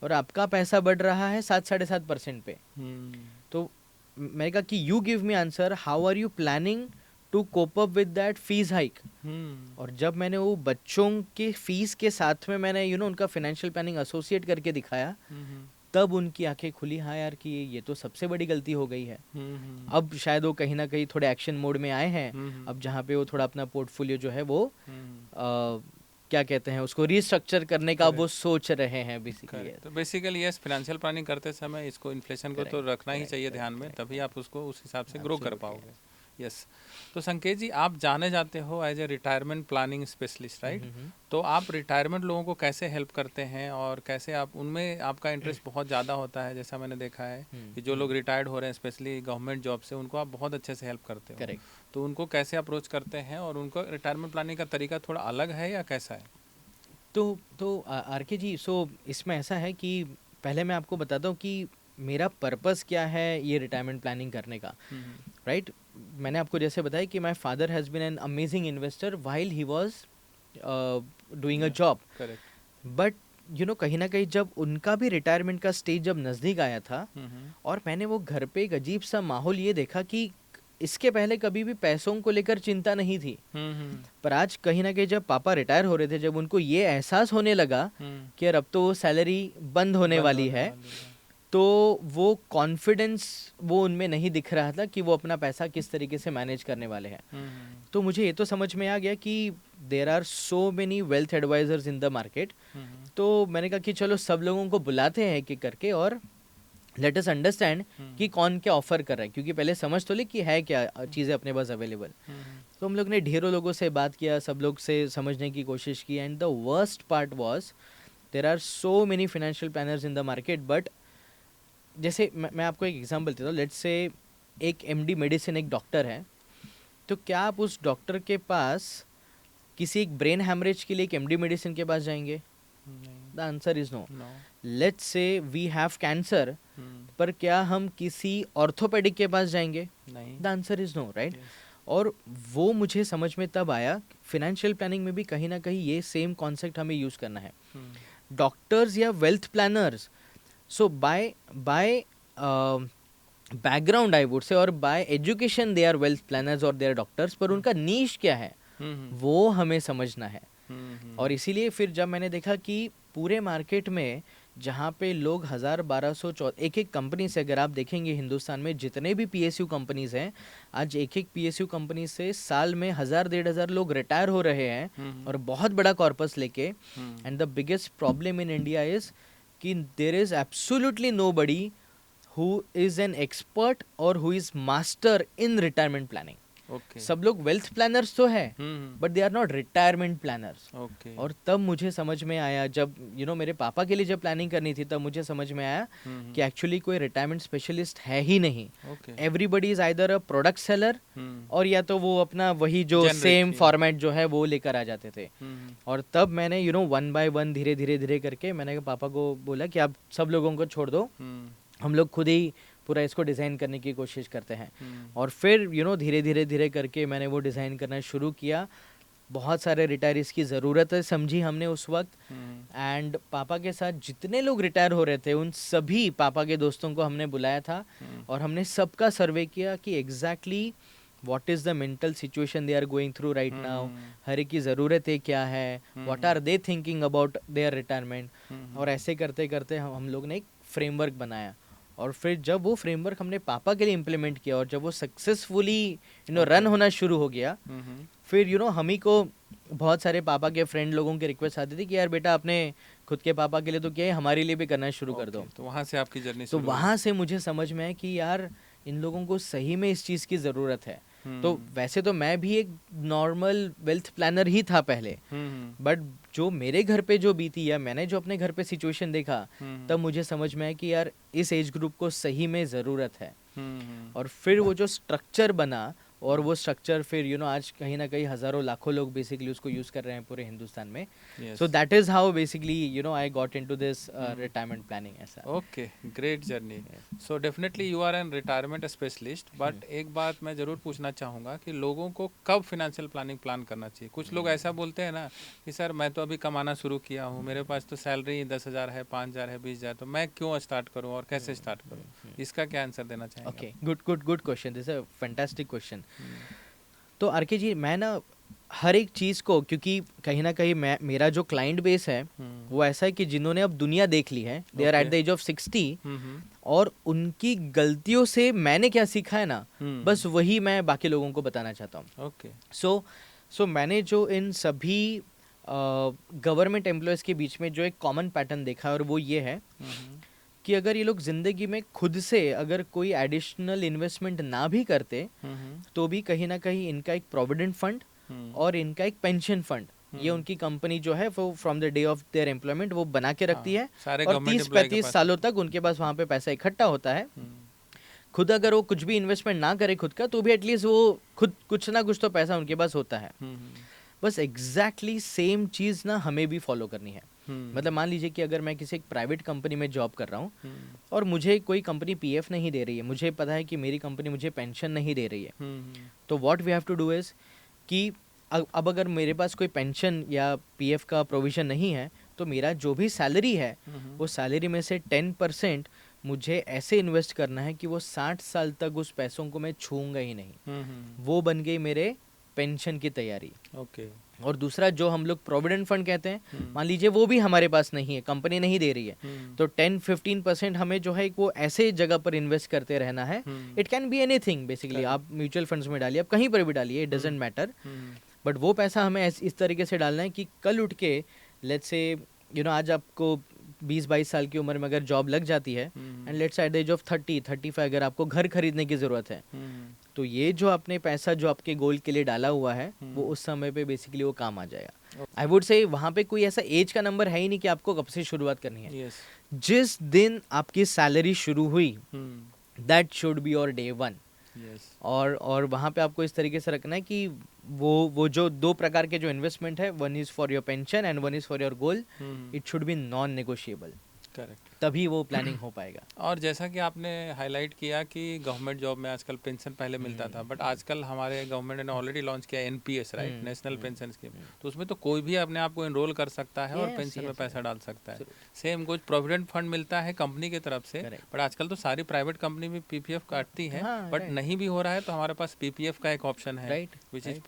और आपका पैसा बढ़ रहा है 7-7.5% पे। तो मैंने कहा कि you give me answer, how are you planning to cope up with that fees hike. और जब मैंने वो बच्चों के फीस के साथ में मैंने उनका फाइनेंशियल प्लानिंग एसोसिएट करके दिखाया, तब उनकी आंखें खुली, हाँ यार कि ये तो सबसे बड़ी गलती हो गई है। अब शायद वो कहीं ना कहीं थोड़े एक्शन मोड में आए हैं, अब जहाँ पे वो थोड़ा अपना पोर्टफोलियो जो है वो क्या कहते हैं उसको रीस्ट्रक्चर करने का वो सोच रहे हैं बेसिकली। तो बेसिकली यस, फाइनेंशियल प्लानिंग करते समय इसको इन्फ्लेशन को तो रखना ही चाहिए ध्यान में, तभी आप उसको उस हिसाब से ग्रो कर पाओगे। यस। तो संकेत जी, आप जाने जाते हो as a retirement planning specialist, right? तो आप रिटायरमेंट लोगों को कैसे हेल्प करते हैं और कैसे आप उनमें आपका इंटरेस्ट बहुत ज़्यादा होता है, जैसा मैंने देखा है कि जो लोग रिटायर्ड हो रहे हैं स्पेशली गवर्नमेंट जॉब से, उनको आप बहुत अच्छे से हेल्प करते हो। करेक्ट। तो उनको कैसे अप्रोच करते हैं और उनको रिटायरमेंट प्लानिंग का तरीका थोड़ा अलग है या कैसा है? तो आरके जी, सो इसमें ऐसा है कि पहले मैं आपको बताता हूँ कि मेरा पर्पस क्या है ये रिटायरमेंट प्लानिंग करने का, राइट? मैंने आपको जैसे बताया कि my father has been an amazing investor while he was doing a job. Correct. But you know कहीं ना कहीं जब उनका भी रिटायरमेंट का स्टेज जब नज़दीक आया था, और मैंने वो घर पे एक अजीब सा माहौल ये देखा कि इसके पहले कभी भी पैसों को लेकर चिंता नहीं थी, पर आज कहीं ना कहीं जब पापा रिटायर हो रहे थे, जब उनको ये एहसास होने लगा कि यार अब तो वो सैलरी बंद होने वाली है, तो वो कॉन्फिडेंस वो उनमें नहीं दिख रहा था कि वो अपना पैसा किस तरीके से मैनेज करने वाले हैं। तो मुझे ये तो समझ में आ गया कि there are so many wealth advisors in the market. तो मैंने कहा कि चलो सब लोगों को बुलाते हैं एक करके और लेट अस अंडरस्टैंड कि कौन क्या ऑफर कर रहा है, क्योंकि पहले समझ तो ले कि है क्या चीज़ें अपने पास अवेलेबल। तो हम लोग ने ढेरों लोगों से बात किया, सब लोग से समझने की कोशिश की, and the worst part was there are so many financial planners in the market, but जैसे मैं आपको एक एग्जांपल देता हूँ। लेट्स से एक एमडी मेडिसिन एक डॉक्टर है, तो क्या आप उस डॉक्टर के पास किसी एक ब्रेन हैमरेज के लिए एक एमडी मेडिसिन के पास जाएंगे? The answer is no. Let's say we have cancer, पर क्या हम किसी ऑर्थोपेडिक के पास जाएंगे? नहीं। The answer is no, right? और वो मुझे समझ में तब आया, फाइनेंशियल प्लानिंग में भी कहीं ना कहीं ये सेम कॉन्सेप्ट हमें यूज करना है। डॉक्टर्स या wealth planners, so by background I would say, और by education they are wealth planners और they are doctors, पर उनका नीश क्या है वो हमें समझना है। और इसीलिए फिर जब मैंने देखा कि पूरे मार्केट में जहाँ पे लोग 1000-1200 एक कंपनी से, अगर आप देखेंगे हिंदुस्तान में जितने भी पीएसयू कंपनीज हैं, आज एक पीएसयू कंपनी से साल में 1000-1500 लोग रिटायर हो रहे हैं, और बहुत बड़ा कॉर्पस लेके। And the biggest problem in India is कि there is absolutely nobody who is an expert और who is master in retirement planning. सब लोग वेल्थ प्लानर्स तो है, but they are not retirement planners. और तब मुझे समझ में आया, जब मेरे पापा के लिए जब प्लानिंग करनी थी, तब मुझे समझ में आया कि एक्चुअली कोई रिटायरमेंट स्पेशलिस्ट है ही नहीं। Everybody is either a product seller, और या तो वो अपना वही जो सेम फॉर्मेट जो है वो लेकर आ जाते थे। और तब मैंने वन बाय वन धीरे धीरे करके मैंने पापा को बोला कि आप सब लोगों को छोड़ दो, हम लोग खुद ही पूरा इसको डिज़ाइन करने की कोशिश करते हैं। और फिर धीरे धीरे करके मैंने वो डिज़ाइन करना शुरू किया। बहुत सारे रिटायरीज की ज़रूरत है समझी हमने उस वक्त, एंड पापा के साथ जितने लोग रिटायर हो रहे थे उन सभी पापा के दोस्तों को हमने बुलाया था, और हमने सबका सर्वे किया कि exactly what is the mental situation they are going through right now, हर एक की ज़रूरतें क्या है, what are they thinking about their retirement. और ऐसे करते करते हम लोग ने एक फ्रेमवर्क बनाया, और फिर जब वो फ्रेमवर्क हमने पापा के लिए इम्प्लीमेंट किया और जब वो सक्सेसफुली रन होना शुरू हो गया, फिर हम ही को बहुत सारे पापा के फ्रेंड लोगों की रिक्वेस्ट आती थी कि यार बेटा अपने खुद के पापा के लिए तो क्या है, हमारे लिए भी करना शुरू कर दो। तो वहाँ से आपकी जर्नी तो वहाँ से मुझे समझ में आया कि यार इन लोगों को सही में इस चीज़ की ज़रूरत है। तो वैसे तो मैं भी एक नॉर्मल वेल्थ प्लानर ही था पहले, बट जो मेरे घर पे जो बीती या मैंने जो अपने घर पे सिचुएशन देखा, तब मुझे समझ में आया कि यार इस एज ग्रुप को सही में ज़रूरत है। और फिर वो जो स्ट्रक्चर बना, और वो स्ट्रक्चर फिर आज कहीं ना कहीं हज़ारों लाखों लोग बेसिकली उसको यूज़ कर रहे हैं पूरे हिंदुस्तान में। So that is how basically I got into this retirement planning ऐसा। Okay, great journey. So definitely you are an retirement specialist, but एक बात मैं ज़रूर पूछना चाहूँगा कि लोगों को कब फिनेंशियल प्लानिंग प्लान करना चाहिए? कुछ लोग ऐसा बोलते हैं ना कि सर मैं तो अभी कमाना शुरू किया हूँ, मेरे पास तो सैलरी 10,000 है, 5,000 है, 20,000, तो मैं क्यों स्टार्ट करूँ और कैसे स्टार्ट करूँ? इसका क्या आंसर देना चाहेंगे? Okay, good question, this is a fantastic question. तो आरके जी, मैं ना हर एक चीज़ को, क्योंकि कहीं ना कहीं मेरा जो क्लाइंट बेस है वो ऐसा है कि जिन्होंने अब दुनिया देख ली है, they are at the age of 60, और उनकी गलतियों से मैंने क्या सीखा है ना, बस वही मैं बाकी लोगों को बताना चाहता हूँ। ओके। सो मैंने जो इन सभी गवर्नमेंट एम्प्लॉयज़ के बीच में जो एक कॉमन पैटर्न देखा है, और वो ये है कि अगर ये लोग ज़िंदगी में खुद से अगर कोई एडिशनल इन्वेस्टमेंट ना भी करते तो भी कहीं ना कहीं इनका एक प्रोविडेंट फंड और इनका एक पेंशन फंड, ये उनकी कंपनी जो है वो from the day of their employment वो बना के रखती है, और 30-35 सालों तक उनके पास वहाँ पे पैसा इकट्ठा होता है। खुद अगर वो कुछ भी इन्वेस्टमेंट ना करे खुद का, तो भी एटलीस्ट वो खुद कुछ ना कुछ तो पैसा उनके पास होता है। बस एग्जैक्टली सेम चीज़ ना हमें भी फॉलो करनी है। मतलब मान लीजिए कि अगर मैं किसी एक प्राइवेट कंपनी में जॉब कर रहा हूँ और मुझे कोई कंपनी पीएफ नहीं दे रही है, मुझे पता है कि मेरी कंपनी मुझे पेंशन नहीं दे रही है, तो what we have to do is कि अब अगर मेरे पास कोई पेंशन या पीएफ का प्रोविज़न नहीं है, तो मेरा जो भी सैलरी है वो सैलरी में से 10% मुझे ऐसे इन्वेस्ट करना है कि वो 60 साल तक उस पैसों को मैं छूऊंगा ही नहीं। वो बन गई मेरे पेंशन की तैयारी। ओके। और दूसरा जो हम लोग प्रोविडेंट फंड कहते हैं, मान लीजिए वो भी हमारे पास नहीं है, कंपनी नहीं दे रही है, तो 10-15% हमें जो है वो ऐसे जगह पर इन्वेस्ट करते रहना है। It can be anything basically, आप म्यूचुअल फंड्स में डालिए, आप कहीं पर भी डालिए, इट डजेंट मैटर, बट वो पैसा हमें इस तरीके से डालना है कि कल उठ के लेट्स से आज आपको 20-22 साल की उम्र में अगर जॉब लग जाती है and let's at the age of 30-35 अगर आपको घर खरीदने की ज़रूरत है, तो ये जो आपने पैसा जो आपके गोल के लिए डाला हुआ है वो उस समय पे बेसिकली वो काम आ जाएगा। आई वुड से वहाँ पे कोई ऐसा एज का नंबर है ही नहीं कि आपको कब से शुरुआत करनी है। जिस दिन आपकी सैलरी शुरू हुई that should be your day one. और वहाँ पे आपको इस तरीके से रखना है कि वो जो 2 प्रकार के जो इन्वेस्टमेंट है, one is for your pension and one is for your goal, it should be non negotiable. Correct, तभी वो प्लानिंग हो पाएगा। और जैसा कि आपने हाईलाइट किया कि गवर्नमेंट जॉब में आजकल पेंशन पहले मिलता था, बट आजकल हमारे गवर्नमेंट ने ऑलरेडी लॉन्च किया NPS, right, national pension scheme, तो उसमें तो कोई भी अपने आप को एनरोल कर सकता है और पेंशन में पैसा डाल सकता है। सेम कुछ प्रोविडेंट फंड मिलता है कंपनी की तरफ से, बट आजकल तो सारी प्राइवेट कंपनी भी पीपीएफ काटती है, बट नहीं भी हो रहा है तो हमारे पास पीपीएफ का एक ऑप्शन है, विच इज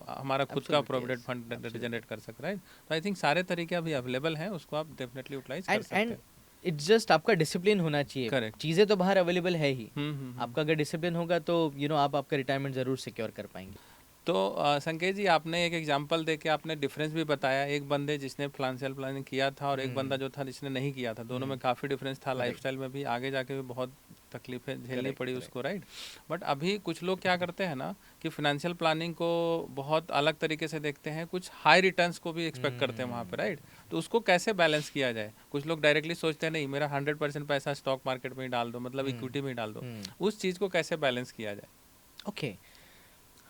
हमारा खुद का प्रोविडेंट फंड जनरेट कर सकता है। तो आई थिंक सारे तरीके अभी अवेलेबल हैं, उसको आप डेफिनेटली यूटिलाइज कर सकते हैं। इट्स जस्ट आपका डिसिप्लिन होना चाहिए। करेक्ट, चीज़ें तो बाहर अवेलेबल है ही, आपका अगर डिसिप्लिन होगा तो आप आपका रिटायरमेंट ज़रूर सिक्योर कर पाएंगे। तो संकेत जी, आपने एक एग्जांपल देके आपने डिफरेंस भी बताया, एक बंदे जिसने फाइनेंशियल प्लानिंग किया था और एक बंदा जो था जिसने नहीं किया था, दोनों में काफ़ी डिफरेंस था, लाइफस्टाइल में भी आगे जाके भी बहुत तकलीफें झेलनी पड़ी उसको, राइट। बट अभी कुछ लोग क्या करते हैं ना कि फाइनेंशियल प्लानिंग को बहुत अलग तरीके से देखते हैं, कुछ हाई रिटर्न्स को भी एक्सपेक्ट करते हैं वहाँ पे, राइट। तो उसको कैसे बैलेंस किया जाए? कुछ लोग डायरेक्टली सोचते हैं नहीं मेरा 100% पैसा स्टॉक मार्केट में ही डाल दो, मतलब इक्विटी में ही डाल दो, उस चीज़ को कैसे बैलेंस किया जाए? ओके,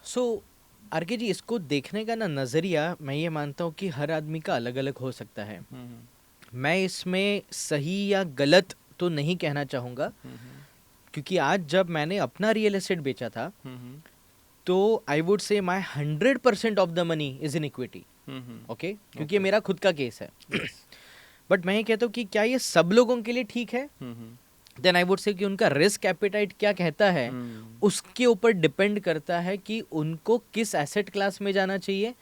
सो आरके जी, इसको देखने का ना नज़रिया मैं ये मानता हूँ कि हर आदमी का अलग अलग हो सकता है। मैं इसमें सही या गलत तो नहीं कहना चाहूँगा, क्योंकि आज जब मैंने अपना रियल एस्टेट बेचा था तो आई वुड से माई 100% of the money is in equity, okay, क्योंकि ये मेरा खुद का केस है। बट मैं ये कहता हूँ कि क्या ये सब लोगों के लिए ठीक है? देन आई वुड से कि उनका रिस्क एपेटाइट क्या कहता है, उसके ऊपर डिपेंड करता है कि उनको किस एसेट क्लास में जाना चाहिए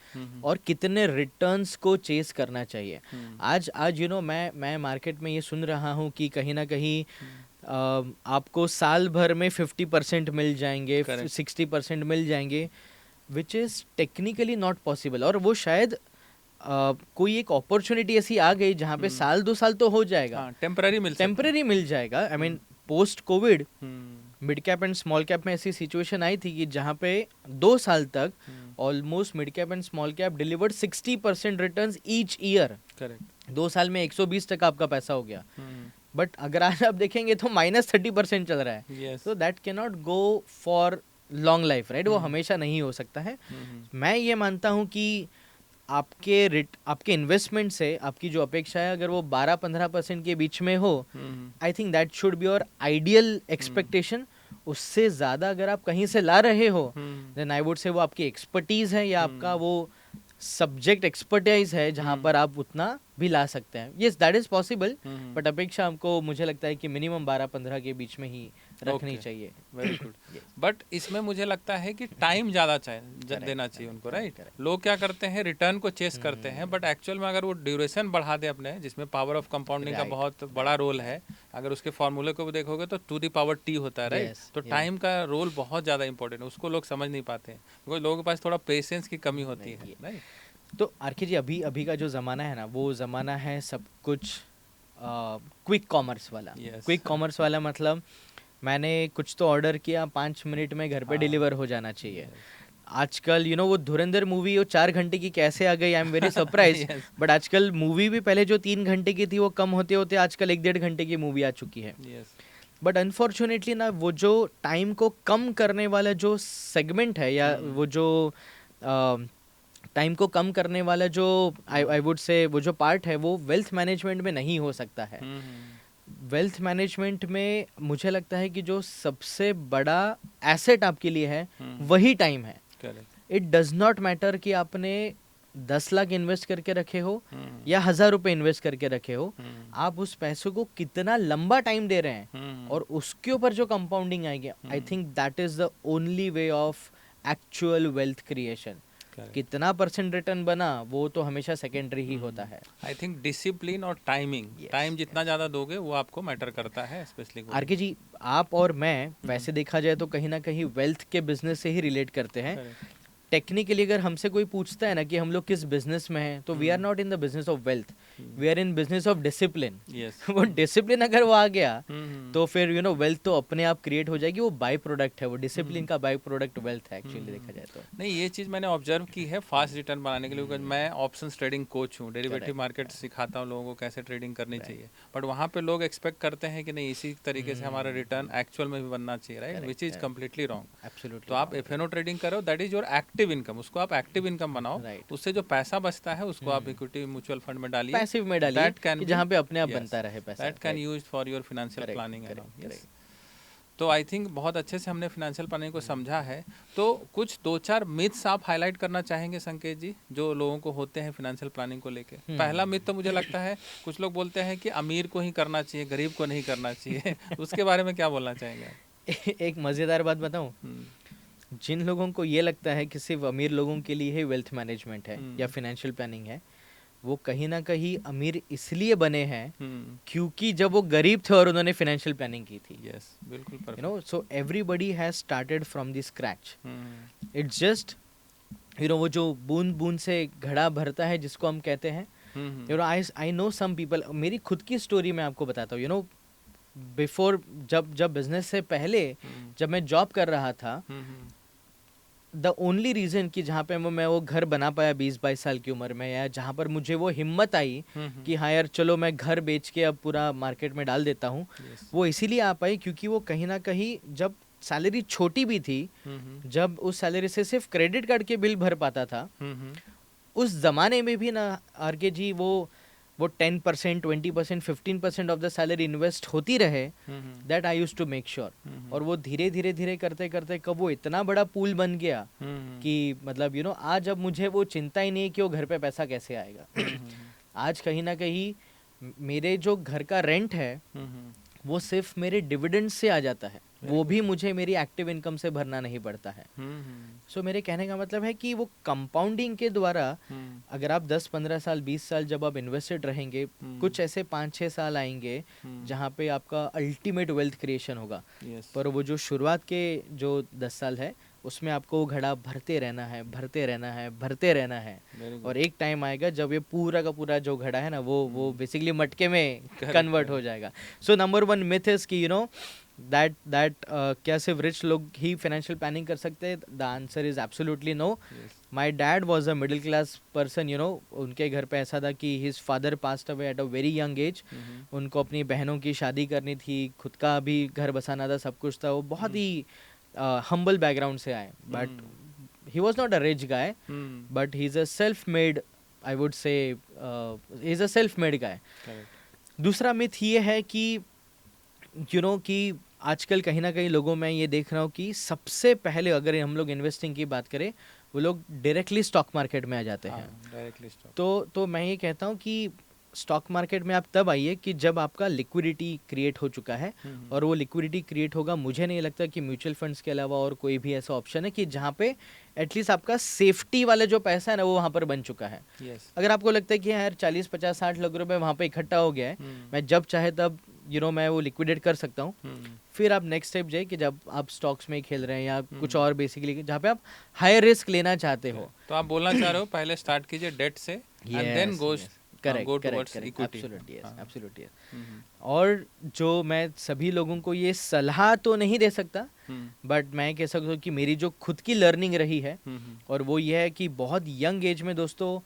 और कितने रिटर्न्स को चेस करना चाहिए। आज मैं मार्केट में ये सुन रहा हूँ कि कहीं ना कहीं आपको साल भर में 50% मिल जाएंगे, 60% मिल जाएंगे, which is technically not possible. और वो शायद कोई एक अपॉर्चुनिटी ऐसी आ गई जहाँ पे साल 2 साल तो हो जाएगा, टेम्पररी मिल जाएगा। I mean post Covid mid cap and small cap में ऐसी सिचुएशन आई थी कि जहाँ पे 2 साल तक almost mid cap and small cap delivered 60% returns each year. 2 साल में 120% आपका पैसा हो गया। बट अगर आज आप देखेंगे तो -30% चल रहा है, तो that can not go for long life, right. वो हमेशा नहीं हो सकता है। मैं ये मानता हूँ कि आपके इन्वेस्टमेंट से आपकी जो अपेक्षा है अगर वो 12-15% के बीच में हो, I think that should be your ideal expectation. उससे ज़्यादा अगर आप कहीं से ला रहे हो देन आई वुड से वो आपकी एक्सपर्टीज़ है या आपका वो सब्जेक्ट एक्सपर्टाइज है जहाँ पर आप उतना भी ला सकते हैं। Yes, that is possible, but अपेक्षा हमको मुझे लगता है कि मिनिमम 12-15 के बीच में ही रखनी चाहिए। Very good. बट इसमें मुझे लगता है कि टाइम ज़्यादा देना चाहिए उनको, राइट? लोग क्या करते हैं, रिटर्न को चेस करते हैं, बट एक्चुअल में अगर वो ड्यूरेशन बढ़ा दे अपने, जिसमें पावर ऑफ कंपाउंडिंग का बहुत बड़ा रोल है, अगर उसके फॉर्मूले को भी देखोगे तो 2 टी होता है, राइट? तो टाइम का रोल बहुत ज़्यादा इंपॉर्टेंट है, उसको लोग समझ नहीं पाते हैं, क्योंकि लोगों के पास थोड़ा पेशेंस की कमी होती है, राइट? तो आरके जी, अभी अभी का जो ज़माना है ना, वो ज़माना है सब कुछ क्विक कॉमर्स वाला। क्विक कॉमर्स वाला मतलब मैंने कुछ तो ऑर्डर किया, 5 मिनट में घर पे डिलीवर हो जाना चाहिए। आजकल वो धुरंधर मूवी वो 4 घंटे की कैसे आ गई, I am very surprise. But आजकल मूवी भी पहले जो 3 घंटे की थी वो कम होते होते आजकल 1-1.5 घंटे की मूवी आ चुकी है। बट अनफॉर्चुनेटली ना, वो जो टाइम को कम करने वाला जो सेगमेंट है, या वो जो टाइम को कम करने वाला जो आई वुड से वो जो पार्ट है, वो वेल्थ मैनेजमेंट में नहीं हो सकता है। वेल्थ मैनेजमेंट में मुझे लगता है कि जो सबसे बड़ा एसेट आपके लिए है वही टाइम है। इट डज नॉट मैटर कि आपने 10 लाख इन्वेस्ट करके रखे हो या 1000 रुपए इन्वेस्ट करके रखे हो, आप उस पैसों को कितना लंबा टाइम दे रहे हैं और उसके ऊपर जो कंपाउंडिंग आएगी, I think that is the only way of actual wealth creation. कितना परसेंट रिटर्न बना वो तो हमेशा सेकेंडरी ही होता है। आई थिंक डिसिप्लिन और टाइमिंग, टाइम जितना ज़्यादा दोगे वो आपको मैटर करता है, स्पेशली। आरके जी, आप और मैं वैसे देखा जाए तो कहीं ना कहीं वेल्थ के बिजनेस से ही रिलेट करते हैं। टेक्निकली अगर हमसे कोई पूछता है ना कि हम लोग किस बिजनेस में हैं, तो we are not in the business of wealth, we are in business of discipline. वो डिसिप्लिन अगर वो आ गया तो फिर वेल्थ तो अपने आप क्रिएट हो जाएगी। वो बाय प्रोडक्ट है, वो डिसिप्लिन का बाय प्रोडक्ट वेल्थ है एक्चुअली देखा जाए तो। नहीं, ये चीज़ मैंने ऑब्जर्व की है फास्ट रिटर्न बनाने के लिए, क्योंकि मैं ऑप्शंस ट्रेडिंग कोच हूँ, डेरिवेटिव मार्केट सिखाता हूँ लोगों को कैसे ट्रेडिंग करनी चाहिए। बट वहाँ पे लोग एक्सपेक्ट करते हैं कि नहीं, इसी तरीके से हमारा रिटर्न एक्चुअल में भी बनना चाहिए, right? Which is completely wrong. Absolutely. तो आप एफएनओ ट्रेडिंग करो, that is your active income, उसको आप एक्टिव इनकम बनाओ, उससे जो पैसा बचता है उसको आप इक्विटी म्यूचुअल फंड में डालिए, पैसिव में डालिए, दैट कैन जहां पे अपने आप बनता रहे पैसा, that can use for your financial planning. तो आई थिंक बहुत अच्छे से हमने फाइनेंशियल प्लानिंग को समझा है। तो कुछ 2-4 मिथ्स आप हाईलाइट करना चाहेंगे संकेत जी, जो लोगों को होते हैं फाइनेंशियल प्लानिंग को लेके? पहला मिथ तो मुझे लगता है कुछ लोग बोलते हैं कि अमीर को ही करना चाहिए, गरीब को नहीं करना चाहिए। उसके बारे में क्या बोलना चाहेंगे? एक मजेदार बात बताऊं, जिन लोगों को ये लगता है कि सिर्फ अमीर लोगों के लिए ही वेल्थ मैनेजमेंट है या फाइनेंशियल प्लानिंग है, वो कहीं ना कहीं अमीर इसलिए बने हैं क्योंकि जब वो गरीब थे और उन्होंने फाइनेंशियल प्लानिंग की थी। यस, बिल्कुल, you know, so everybody has started from the scratch. It's just वो जो बूंद बूंद से घड़ा भरता है जिसको हम कहते हैं। आई नो सम पीपल, मेरी खुद की स्टोरी मैं आपको बताता हूँ। बिफोर, जब बिजनेस से पहले जब मैं जॉब कर रहा था, द ओनली रीजन कि जहाँ पे मैं वो घर बना पाया 20-22 साल की उम्र में, या जहाँ पर मुझे वो हिम्मत आई कि हाँ यार चलो मैं घर बेच के अब पूरा मार्केट में डाल देता हूँ, वो इसीलिए आ पाई क्योंकि वो कहीं ना कहीं जब सैलरी छोटी भी थी, जब उस सैलरी से सिर्फ क्रेडिट कार्ड के बिल भर पाता था, उस जमाने में भी ना आरके जी वो 10%, 20%, 15% ऑफ द सैलरी इन्वेस्ट होती रहे, that I used to make sure. और वो धीरे धीरे करते करते कब वो इतना बड़ा पूल बन गया कि मतलब आज अब मुझे वो चिंता ही नहीं है कि वो घर पे पैसा कैसे आएगा। आज कहीं ना कहीं मेरे जो घर का रेंट है वो सिर्फ मेरे डिविडेंड से आ जाता है, वो भी मुझे मेरी एक्टिव इनकम से भरना नहीं पड़ता है। सो मेरे कहने का मतलब है कि वो कंपाउंडिंग के द्वारा अगर आप 10-15 साल 20 साल जब आप इन्वेस्टेड रहेंगे, कुछ ऐसे 5-6 साल आएंगे जहाँ पे आपका अल्टीमेट वेल्थ क्रिएशन होगा। पर वो जो शुरुआत के जो 10 साल है उसमें आपको घड़ा भरते रहना है, भरते रहना है, भरते रहना है, और एक टाइम आएगा जब ये पूरा का पूरा जो घड़ा है ना वो बेसिकली मटके में कन्वर्ट हो जाएगा। सो नंबर 1 मिथ इज कि दैट क्या सिर्फ रिच लोग ही फाइनेंशियल प्लानिंग कर सकते हैं? The answer is absolutely no. My dad was a middle class person. उनके घर पे ऐसा था कि his father passed away at a very young age. उनको अपनी बहनों की शादी करनी थी, खुद का भी घर बसाना था, सब कुछ था। वो बहुत ही humble background से आए, but he was not a rich guy, but he's a self-made, I would say, he's a self-made guy. दूसरा मिथ ये है कि कि आजकल कहीं ना कहीं लोगों में ये देख रहा हूँ कि सबसे पहले अगर हम लोग इन्वेस्टिंग की बात करें, वो लोग डायरेक्टली स्टॉक मार्केट में आ जाते हैं। Directly stock. तो मैं ये कहता हूँ कि स्टॉक मार्केट में आप तब आइए कि जब आपका लिक्विडिटी क्रिएट हो चुका है, और वो लिक्विडिटी क्रिएट होगा, मुझे नहीं लगता कि म्यूचुअल फंड्स के अलावा और कोई भी ऐसा ऑप्शन है कि जहाँ पे एटलीस्ट आपका सेफ्टी वाला जो पैसा है ना वो वहाँ पर बन चुका है। यस अगर आपको लगता है कि यार 40-50-60 लाख रुपए वहाँ पे इकट्ठा हो गया है, मैं जब चाहे तब मैं वो लिक्विडेट कर सकता हूँ, फिर आप नेक्स्ट स्टेप जाइए कि जब आप स्टॉक्स में खेल रहे हैं या कुछ और बेसिकली जहाँ पे आप हायर रिस्क लेना चाहते हो। तो आप बोलना चाह रहे हो पहले स्टार्ट कीजिए डेट से and then goes go towards equity. Absolutely. और जो मैं सभी लोगों को ये सलाह तो नहीं दे सकता, बट मैं कह सकता हूँ कि मेरी जो खुद की लर्निंग रही है, और वो ये है कि बहुत यंग एज में दोस्तों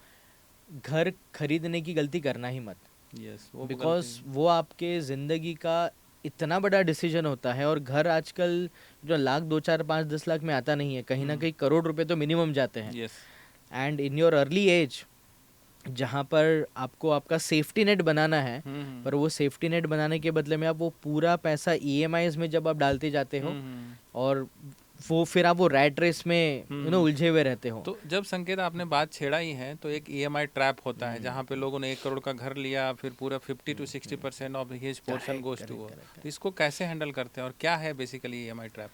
घर खरीदने की गलती करना ही मत। बिकॉज वो आपके ज़िंदगी का इतना बड़ा डिसीजन होता है, और घर आजकल जो लाख 2 4 5 10 लाख में आता नहीं है, कहीं ना कहीं करोड़ रुपए तो मिनिमम जाते हैं। And in your early age जहाँ पर आपको आपका सेफ्टी नेट बनाना है, पर वो सेफ्टी नेट बनाने के बदले में आप वो पूरा पैसा EMIs में जब आप डालते जाते हो, और वो फिर आप वो रैट रेस में उलझे हुए रहते हो। तो जब संकेत आपने बात छेड़ा ही है, तो एक EMI ट्रैप होता है जहाँ पे लोगों ने 1 करोड़ का घर लिया, फिर पूरा 50 to 60% of his portion goes to वो। तो इसको कैसे हैंडल करते हैं और क्या है basically EMI trap?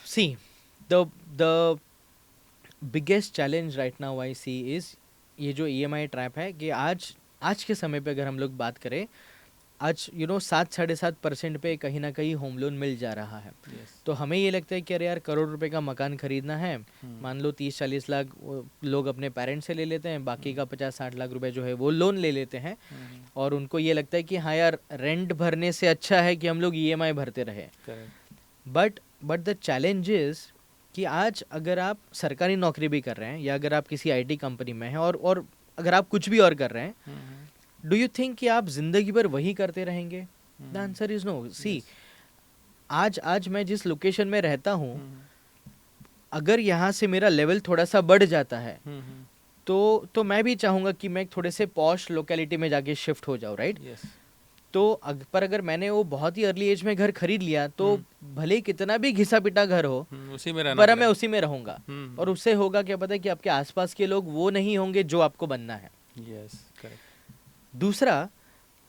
See the biggest challenge right now I see is ये जो EMI ट्रैप है, कि आज के समय पे अगर हम लोग बात करें, आज 7-7.5% पे कहीं ना कहीं होम लोन मिल जा रहा है। तो हमें ये लगता है कि अरे यार करोड़ रुपए का मकान खरीदना है, मान लो 30-40 लाख लोग अपने पेरेंट्स से ले लेते हैं, बाकी का 50-60 लाख रुपए जो है वो लोन ले लेते हैं, और उनको ये लगता है कि हाँ यार रेंट भरने से अच्छा है कि हम लोग EMI भरते रहे। बट द चैलेंज इज कि आज अगर आप सरकारी नौकरी भी कर रहे हैं, या अगर आप किसी IT कंपनी में हैं, और अगर आप कुछ भी और कर रहे हैं, डू यू थिंक कि आप जिंदगी भर वही करते रहेंगे? The answer is no. See, आज मैं जिस लोकेशन में रहता हूँ, अगर यहाँ से मेरा लेवल थोड़ा सा बढ़ जाता है, तो मैं भी चाहूंगा कि मैं थोड़े से पॉश लोकेलिटी में जाके शिफ्ट हो जाऊँ, राइट? तो पर अगर मैंने वो बहुत ही अर्ली एज में घर खरीद लिया, तो भले ही कितना भी घिसा पिटा घर हो, उसी में पर मैं उसी में रहूंगा, और उससे होगा क्या पता है कि आपके आसपास के लोग वो नहीं होंगे जो आपको बनना है। दूसरा,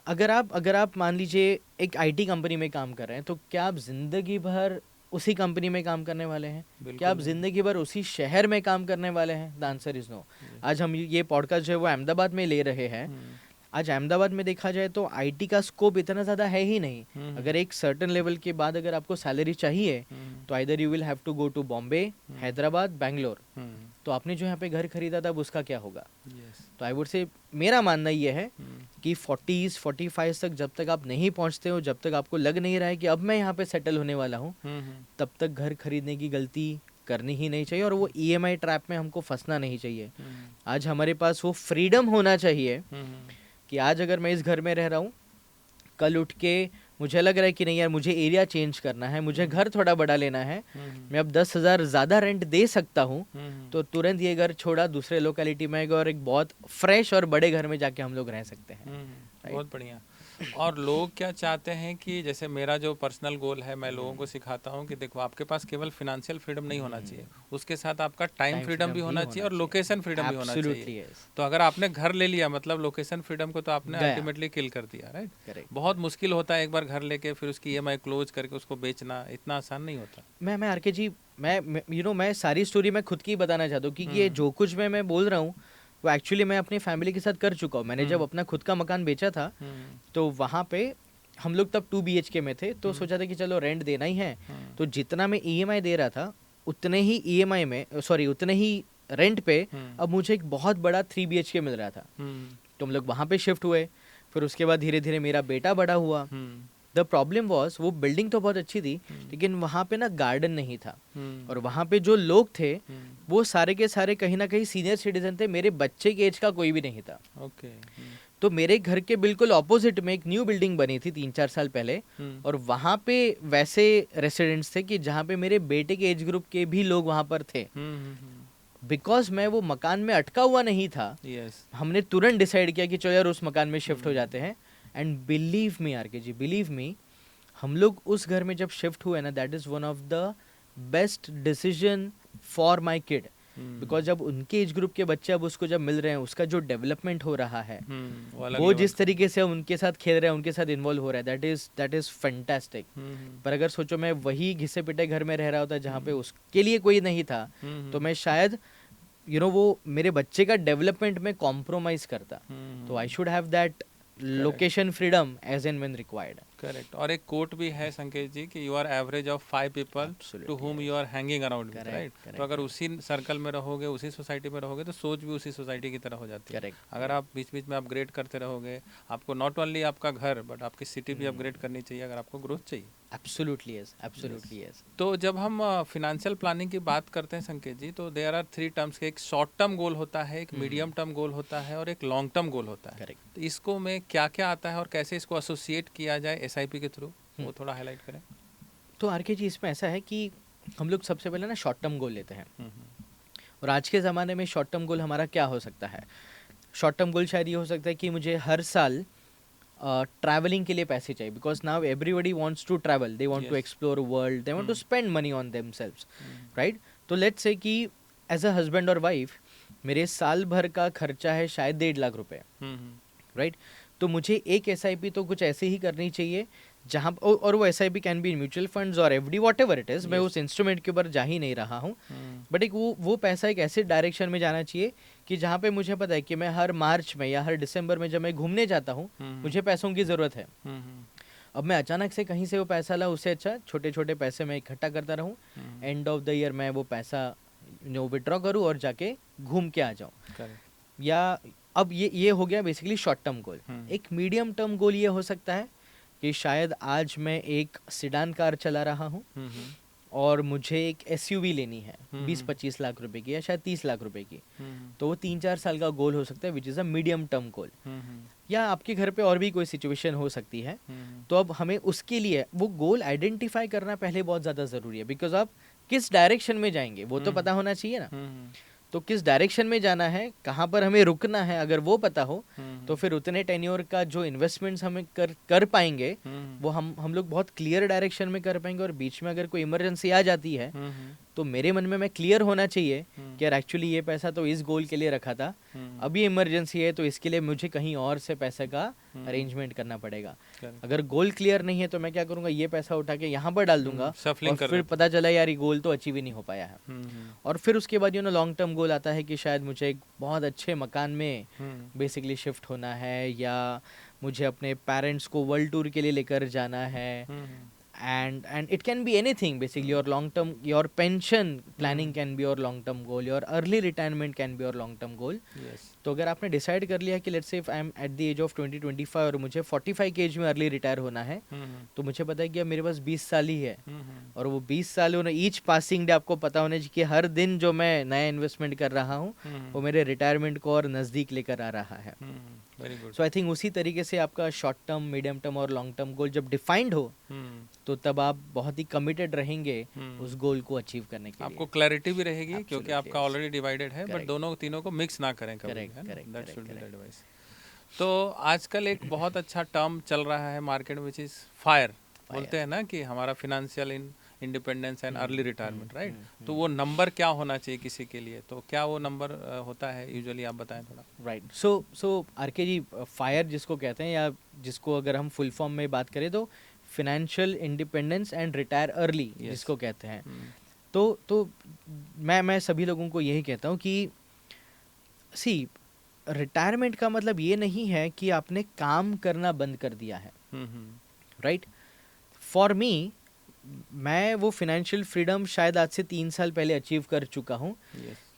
अगर आप मान लीजिए एक IT कंपनी में काम कर रहे हैं, तो क्या आप जिंदगी भर उसी कंपनी में काम करने वाले हैं? क्या आप जिंदगी भर उसी शहर में काम करने वाले हैं? The answer is no. आज हम ये पॉडकास्ट जो है वो अहमदाबाद में ले रहे हैं। आज अहमदाबाद में देखा जाए तो IT का स्कोप इतना ज़्यादा है ही नहीं। अगर एक सर्टेन लेवल के बाद अगर आपको सैलरी चाहिए, तो either you will have to go to Bombay, Hyderabad, Bangalore. तो आपने जो यहाँ पे घर खरीदा था उसका क्या होगा? तो आई वुड से मेरा मानना ये है कि 40s 45 तक जब तक आप नहीं पहुँचते हो, जब तक आपको लग नहीं रहा है कि अब मैं यहाँ पे सेटल होने वाला हूँ, तब तक घर खरीदने की गलती करनी ही नहीं चाहिए, और वो EMI ट्रैप में हमको फंसना नहीं चाहिए। आज हमारे पास वो फ्रीडम होना चाहिए कि आज अगर मैं इस घर में रह रहा हूँ, कल उठ के मुझे लग रहा है कि नहीं यार मुझे एरिया चेंज करना है, मुझे घर थोड़ा बड़ा लेना है, मैं अब 10,000 ज़्यादा रेंट दे सकता हूँ, तो तुरंत ये घर छोड़ा, दूसरे लोकेलिटी में गया, और एक बहुत फ्रेश और बड़े घर में जाके हम लोग रह सकते हैं। बहुत बढ़िया। और लोग क्या चाहते हैं कि जैसे मेरा जो पर्सनल गोल है, मैं लोगों को सिखाता हूँ कि देखो आपके पास केवल फाइनेंशियल फ्रीडम नहीं होना चाहिए, उसके साथ आपका टाइम फ्रीडम भी होना चाहिए और लोकेशन फ्रीडम भी होना चाहिए। तो अगर आपने घर ले लिया, मतलब लोकेशन फ्रीडम को तो आपने अल्टीमेटली किल कर दिया, राइट? बहुत मुश्किल होता है एक बार घर लेके फिर उसकी EMI क्लोज करके उसको बेचना, इतना आसान नहीं होता। मैं आरके जी, मैं सारी स्टोरी मैं खुद की बताना चाहता हूँ कि ये जो कुछ मैं बोल रहा हूँ वो एक्चुअली मैं अपनी फैमिली के साथ कर चुका हूँ। मैंने जब अपना खुद का मकान बेचा था, तो वहाँ पे हम लोग तब 2 BHK में थे, तो सोचा था कि चलो रेंट देना ही है, तो जितना मैं EMI दे रहा था उतने ही EMI में उतने ही रेंट पे अब मुझे एक बहुत बड़ा 3 BHK मिल रहा था। तो हम लोग वहाँ पे शिफ्ट हुए, फिर उसके बाद धीरे धीरे मेरा बेटा बड़ा हुआ। द प्रॉब्लम वॉज वो बिल्डिंग तो बहुत अच्छी थी, लेकिन वहाँ पे ना गार्डन नहीं था, और वहाँ पे जो लोग थे वो सारे के सारे कहीं ना कहीं सीनियर सिटीजन थे, मेरे बच्चे के एज का कोई भी नहीं था। तो मेरे घर के बिल्कुल ऑपोजिट में एक न्यू बिल्डिंग बनी थी 3-4 साल पहले, और वहाँ पे वैसे रेसिडेंट्स थे कि जहाँ पे मेरे बेटे के एज ग्रुप के भी लोग वहाँ पर थे। बिकॉज मैं वो मकान में अटका हुआ नहीं था, हमने तुरंत डिसाइड किया कि चलो यार उस मकान में शिफ्ट हो जाते हैं। And believe me RK ji, believe me, हम लोग उस घर में जब शिफ्ट हुए ना, that is one of the best decision for my kid. Because जब उनके एज ग्रुप के बच्चे अब उसको जब मिल रहे हैं, उसका जो डेवलपमेंट हो रहा है, वो जिस तरीके से उनके साथ खेल रहे हैं, उनके साथ इन्वॉल्व हो रहा है, दैट इज फैंटास्टिक। पर अगर सोचो मैं वही घिसे पिटे घर में रह रहा होता जहाँ पे उसके लिए कोई नहीं था, तो मैं शायद वो मेरे बच्चे का डेवलपमेंट में कॉम्प्रोमाइज करता। तो I should have that location freedom as and when required. Correct. और एक कोट भी है संकेत जी कि you are average of 5 people to whom you are hanging around with, right? तो अगर उसी सर्कल में रहोगे, उसी सोसाइटी में रहोगे, तो सोच भी उसी सोसाइटी की तरह हो जाती है। अगर आप बीच बीच में अपग्रेड करते रहोगे, आपको नॉट ओनली आपका घर बट आपकी सिटी भी अपग्रेड करनी चाहिए अगर आपको ग्रोथ चाहिए। Absolutely yes, absolutely yes. तो जब हम फिनेंशियल प्लानिंग की बात करते हैं संकेत जी, तो देयर आर 3 टर्म्स के, एक शॉर्ट टर्म गोल होता है, एक मीडियम टर्म गोल होता है और एक लॉन्ग टर्म गोल होता है। करेक्ट। तो इसको में क्या क्या आता है और कैसे इसको एसोसिएट किया जाए एसआईपी के थ्रू, वो थोड़ा हाईलाइट करें। तो आरके जी, इसमें ऐसा है कि हम लोग सबसे पहले ना शॉर्ट टर्म गोल लेते हैं। और आज के ज़माने में शॉर्ट टर्म गोल हमारा क्या हो सकता है? शॉर्ट टर्म गोल शायद ये हो सकता है कि मुझे हर साल ट्रैवलिंग के लिए पैसे चाहिए, because now everybody wants to travel, they want to explore world, they want to spend money on themselves, right? तो लेट्स से कि एज अ हस्बैंड और वाइफ मेरे साल भर का खर्चा है शायद 1.5 लाख रुपए, राइट? तो मुझे एक एसआईपी तो कुछ ऐसे ही करनी चाहिए जहाँ, और वो SIP can be in mutual funds और एफडी, व्हाटएवर इट इज। मैं उस इंस्ट्रूमेंट के ऊपर जा ही नहीं रहा हूँ, बट एक वो पैसा एक ऐसे डायरेक्शन में जाना चाहिए कि जहाँ पे मुझे पता है कि मैं हर मार्च में या हर दिसंबर में जब मैं घूमने जाता हूँ, मुझे पैसों की ज़रूरत है। अब मैं अचानक से कहीं से वो पैसा ला, उससे अच्छा छोटे छोटे पैसे मैं इकट्ठा करता रहूँ, एंड ऑफ द ईयर मैं वो पैसा विड्रॉ करूँ और जाके घूम के आ जाऊँ। या अब ये हो गया बेसिकली शॉर्ट टर्म गोल। एक मीडियम टर्म गोल ये हो सकता है कि शायद आज मैं एक सिडान कार चला रहा हूँ और मुझे एक एसयूवी लेनी है 20-25 लाख रुपए की या शायद 30 लाख रुपए की, तो वो 3-4 साल का गोल हो सकता है, which is a medium term goal. या आपके घर पे और भी कोई सिचुएशन हो सकती है, तो अब हमें उसके लिए वो गोल आइडेंटिफाई करना पहले बहुत ज़्यादा ज़रूरी है, बिकॉज आप किस डायरेक्शन में जाएंगे वो तो पता होना चाहिए ना। तो किस डायरेक्शन में जाना है, कहाँ पर हमें रुकना है, अगर वो पता हो तो फिर उतने टेन्योर का जो इन्वेस्टमेंट्स हमें कर पाएंगे वो हम लोग बहुत क्लियर डायरेक्शन में कर पाएंगे। और बीच में अगर कोई इमरजेंसी आ जाती है तो मेरे मन में मैं क्लियर होना चाहिए कि यार एक्चुअली ये पैसा तो इस गोल के लिए रखा था, अब ये इमरजेंसी है तो इसके लिए मुझे कहीं और से पैसे का अरेंजमेंट करना पड़ेगा। अगर गोल क्लियर नहीं है तो मैं क्या करूँगा, ये पैसा उठा के यहाँ पर डाल दूंगा और फिर पता चला यार ये गोल तो अचीव ही नहीं हो पाया है। और फिर उसके बाद लॉन्ग टर्म गोल आता है कि शायद मुझे एक बहुत अच्छे मकान में बेसिकली शिफ्ट होना है, या मुझे अपने पेरेंट्स को वर्ल्ड टूर के लिए लेकर जाना है, and it can be anything basically. Your long term, your pension planning can be your long term goal, your early retirement can be your long term goal. Yes. तो अगर आपने decide कर लिया कि let's say if I am at the age of 20-25 और मुझे 45 के as में अर्ली रिटायर होना है, तो मुझे पता है कि अब मेरे पास 20 साल ही है, और वो 20 साल होना, ईच पासिंग डे आपको पता होना चाहिए कि हर दिन जो मैं नया इन्वेस्टमेंट कर रहा हूँ वो मेरे रिटायरमेंट को और नज़दीक लेकर आ रहा है। सो आई थिंक उसी तरीके से आपका शॉर्ट टर्म, मीडियम टर्म और लॉन्ग टर्म गोल जब डिफाइंड हो तो तब आप बहुत ही कमिटेड रहेंगे उस गोल को अचीव करने के लिए। आपको क्लैरिटी भी रहेगी क्योंकि आपका ऑलरेडी डिवाइडेड है, बट दोनों तीनों को मिक्स ना करें कभी। That should be the advice. तो आजकल एक बहुत अच्छा टर्म चल रहा है मार्केट में, विच इज फायर। बोलते हैं ना कि हमारा financial independence and early retirement, right? तो वो नंबर क्या होना चाहिए किसी के लिए, तो क्या वो नंबर होता है यूजुअली, आप बताएं थोड़ा। राइट। सो आरके जी, फायर जिसको कहते हैं, या जिसको अगर हम फुल फॉर्म में बात करें तो financial independence and retire early जिसको कहते हैं। तो मैं सभी लोगों को यही कहता हूँ कि सी रिटायरमेंट का मतलब ये नहीं है कि आपने काम करना बंद कर दिया है, राइट? फॉर मी, मैं वो फाइनेंशियल फ्रीडम शायद आज से 3 साल पहले अचीव कर चुका हूँ,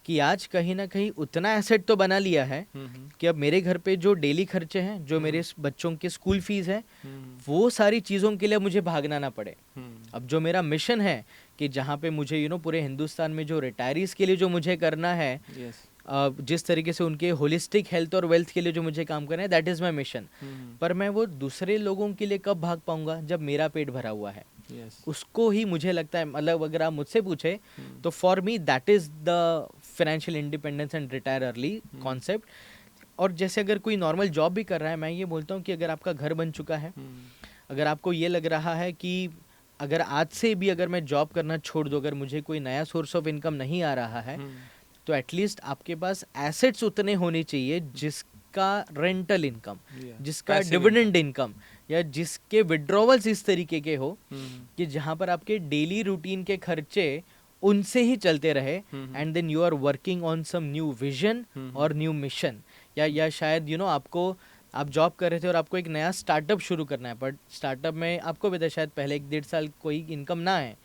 कि आज कहीं ना कहीं उतना एसेट तो बना लिया है कि अब मेरे घर पे जो डेली खर्चे हैं, जो मेरे बच्चों के स्कूल फीस है, वो सारी चीज़ों के लिए मुझे भागना ना पड़े। अब जो मेरा मिशन है कि जहाँ पे मुझे पूरे हिंदुस्तान में जो रिटायरीज के लिए जो मुझे करना है, जिस तरीके से उनके होलिस्टिक हेल्थ और वेल्थ के लिए जो मुझे काम करना है, दैट इज़ माई मिशन। पर मैं वो दूसरे लोगों के लिए कब भाग पाऊंगा जब मेरा पेट भरा हुआ है। उसको ही मुझे लगता है, मतलब अगर आप मुझसे पूछे तो for me that is the financial independence and retire early concept. और जैसे अगर कोई नॉर्मल जॉब भी कर रहा है, मैं ये बोलता हूँ कि अगर आपका घर बन चुका है, अगर आपको ये लग रहा है कि अगर आज से भी अगर मैं जॉब करना छोड़ दूँ, अगर मुझे कोई नया सोर्स ऑफ इनकम नहीं आ रहा है, तो एटलीस्ट आपके पास एसेट्स उतने होने चाहिए जिसका रेंटल इनकम, जिसका Passive डिविडेंड इनकम, या जिसके विड्रॉवल्स इस तरीके के हो कि जहाँ पर आपके डेली रूटीन के खर्चे उनसे ही चलते रहे, and then you are working on some new vision और न्यू मिशन, या शायद आपको, आप जॉब कर रहे थे और आपको एक नया स्टार्टअप शुरू करना है, बट स्टार्टअप में आपको भी था शायद पहले 1-1.5 साल कोई इनकम ना है,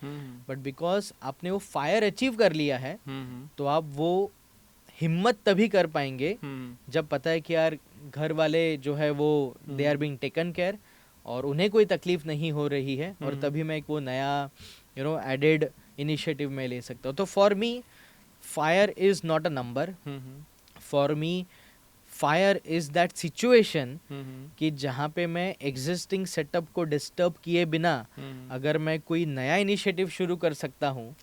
बट बिकॉज आपने वो फायर अचीव कर लिया है, तो आप वो हिम्मत तभी कर पाएंगे जब पता है कि यार घर वाले जो है वो they are being taken care और उन्हें कोई तकलीफ नहीं हो रही है, और तभी मैं एक वो नया एडेड इनिशिएटिव में ले सकता हूँ. तो for me fire is not a number, for me fire is that situation कि जहाँ पे मैं एग्जिस्टिंग सेटअप को डिस्टर्ब किए बिना अगर मैं कोई नया इनिशिएटिव शुरू कर सकता हूँ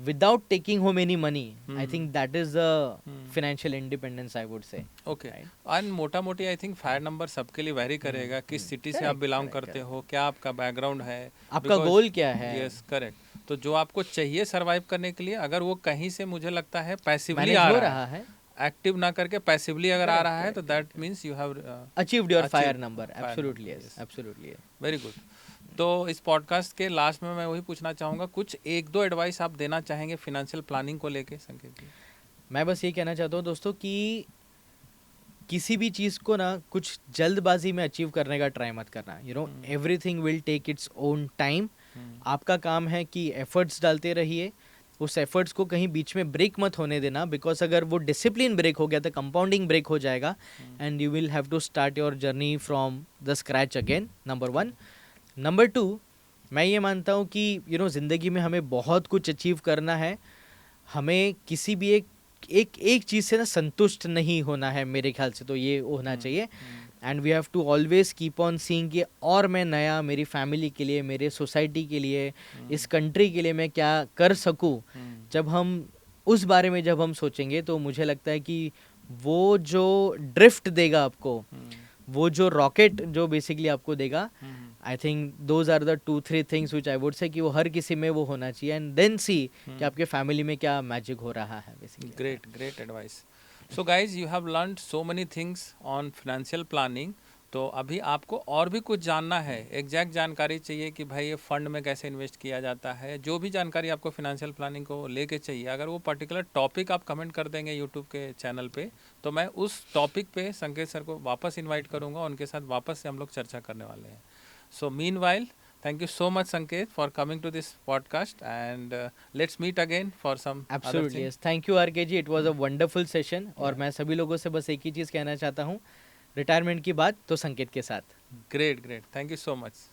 without taking home any money, I think that is the financial independence I would से. ओके, एंड मोटा मोटी आई थिंक फायर नंबर सबके लिए वेरी करेगा, किस सिटी से आप बिलोंग करते हो, क्या आपका बैकग्राउंड है, आपका गोल क्या है. Yes correct. तो जो आपको चाहिए सरवाइव करने के लिए, अगर वो कहीं से मुझे लगता है पैसिवली मैनेज आ हो रहा रहा है, एक्टिव ना करके पैसिवली अगर आ रहा है, तो that means you have achieved your fire number. Absolutely yes, absolutely. Very good. तो इस पॉडकास्ट के लास्ट में मैं वही पूछना चाहूँगा, कुछ 1-2 एडवाइस आप देना चाहेंगे फाइनेंशियल प्लानिंग को लेके संकेत जी? मैं बस ये कहना चाहता हूँ दोस्तों कि किसी भी चीज़ को ना कुछ जल्दबाजी में अचीव करने का ट्राई मत करना. Everything will take its own time. आपका काम है कि एफर्ट्स डालते रहिए, उस एफर्ट्स को कहीं बीच में ब्रेक मत होने देना, बिकॉज अगर वो डिसिप्लिन ब्रेक हो गया तो कंपाउंडिंग ब्रेक हो जाएगा, and you will have to start your journey from the scratch again. Number 1. Number 2, मैं ये मानता हूँ कि ज़िंदगी में हमें बहुत कुछ अचीव करना है, हमें किसी भी एक चीज़ से ना संतुष्ट नहीं होना है. मेरे ख्याल से तो ये होना चाहिए, and we have to always keep on seeing कि और मैं नया मेरी फैमिली के लिए, मेरे सोसाइटी के लिए, इस कंट्री के लिए मैं क्या कर सकूं. जब हम उस बारे में जब हम सोचेंगे तो मुझे लगता है कि वो जो ड्रिफ्ट देगा आपको, वो जो रॉकेट जो बेसिकली आपको देगा, I think those are the 2-3 things which I would say कि वो हर किसी में वो होना चाहिए, एंड देन सी कि आपके फैमिली में क्या मैजिक हो रहा है basically. Great advice. So guys, you have learned so many things on financial planning. तो अभी आपको और भी कुछ जानना है, एग्जैक्ट जानकारी चाहिए कि भाई ये फंड में कैसे इन्वेस्ट किया जाता है, जो भी जानकारी आपको फाइनेंशियल प्लानिंग को लेके चाहिए, अगर वो पर्टिकुलर टॉपिक आप कमेंट कर देंगे यूट्यूब के चैनल पे, तो मैं उस टॉपिक पे संकेत सर को वापस इनवाइट करूँगा, उनके साथ वापस से हम लोग चर्चा करने वाले हैं. सो meanwhile, thank you so much Sanket for coming to this podcast, and let's meet again for some Absolutely yes. Thank you RK ji, it was a wonderful session. और मैं सभी लोगों से बस एक ही चीज़ कहना चाहता हूँ, रिटायरमेंट की बात तो संकेत के साथ. Great, thank you so much.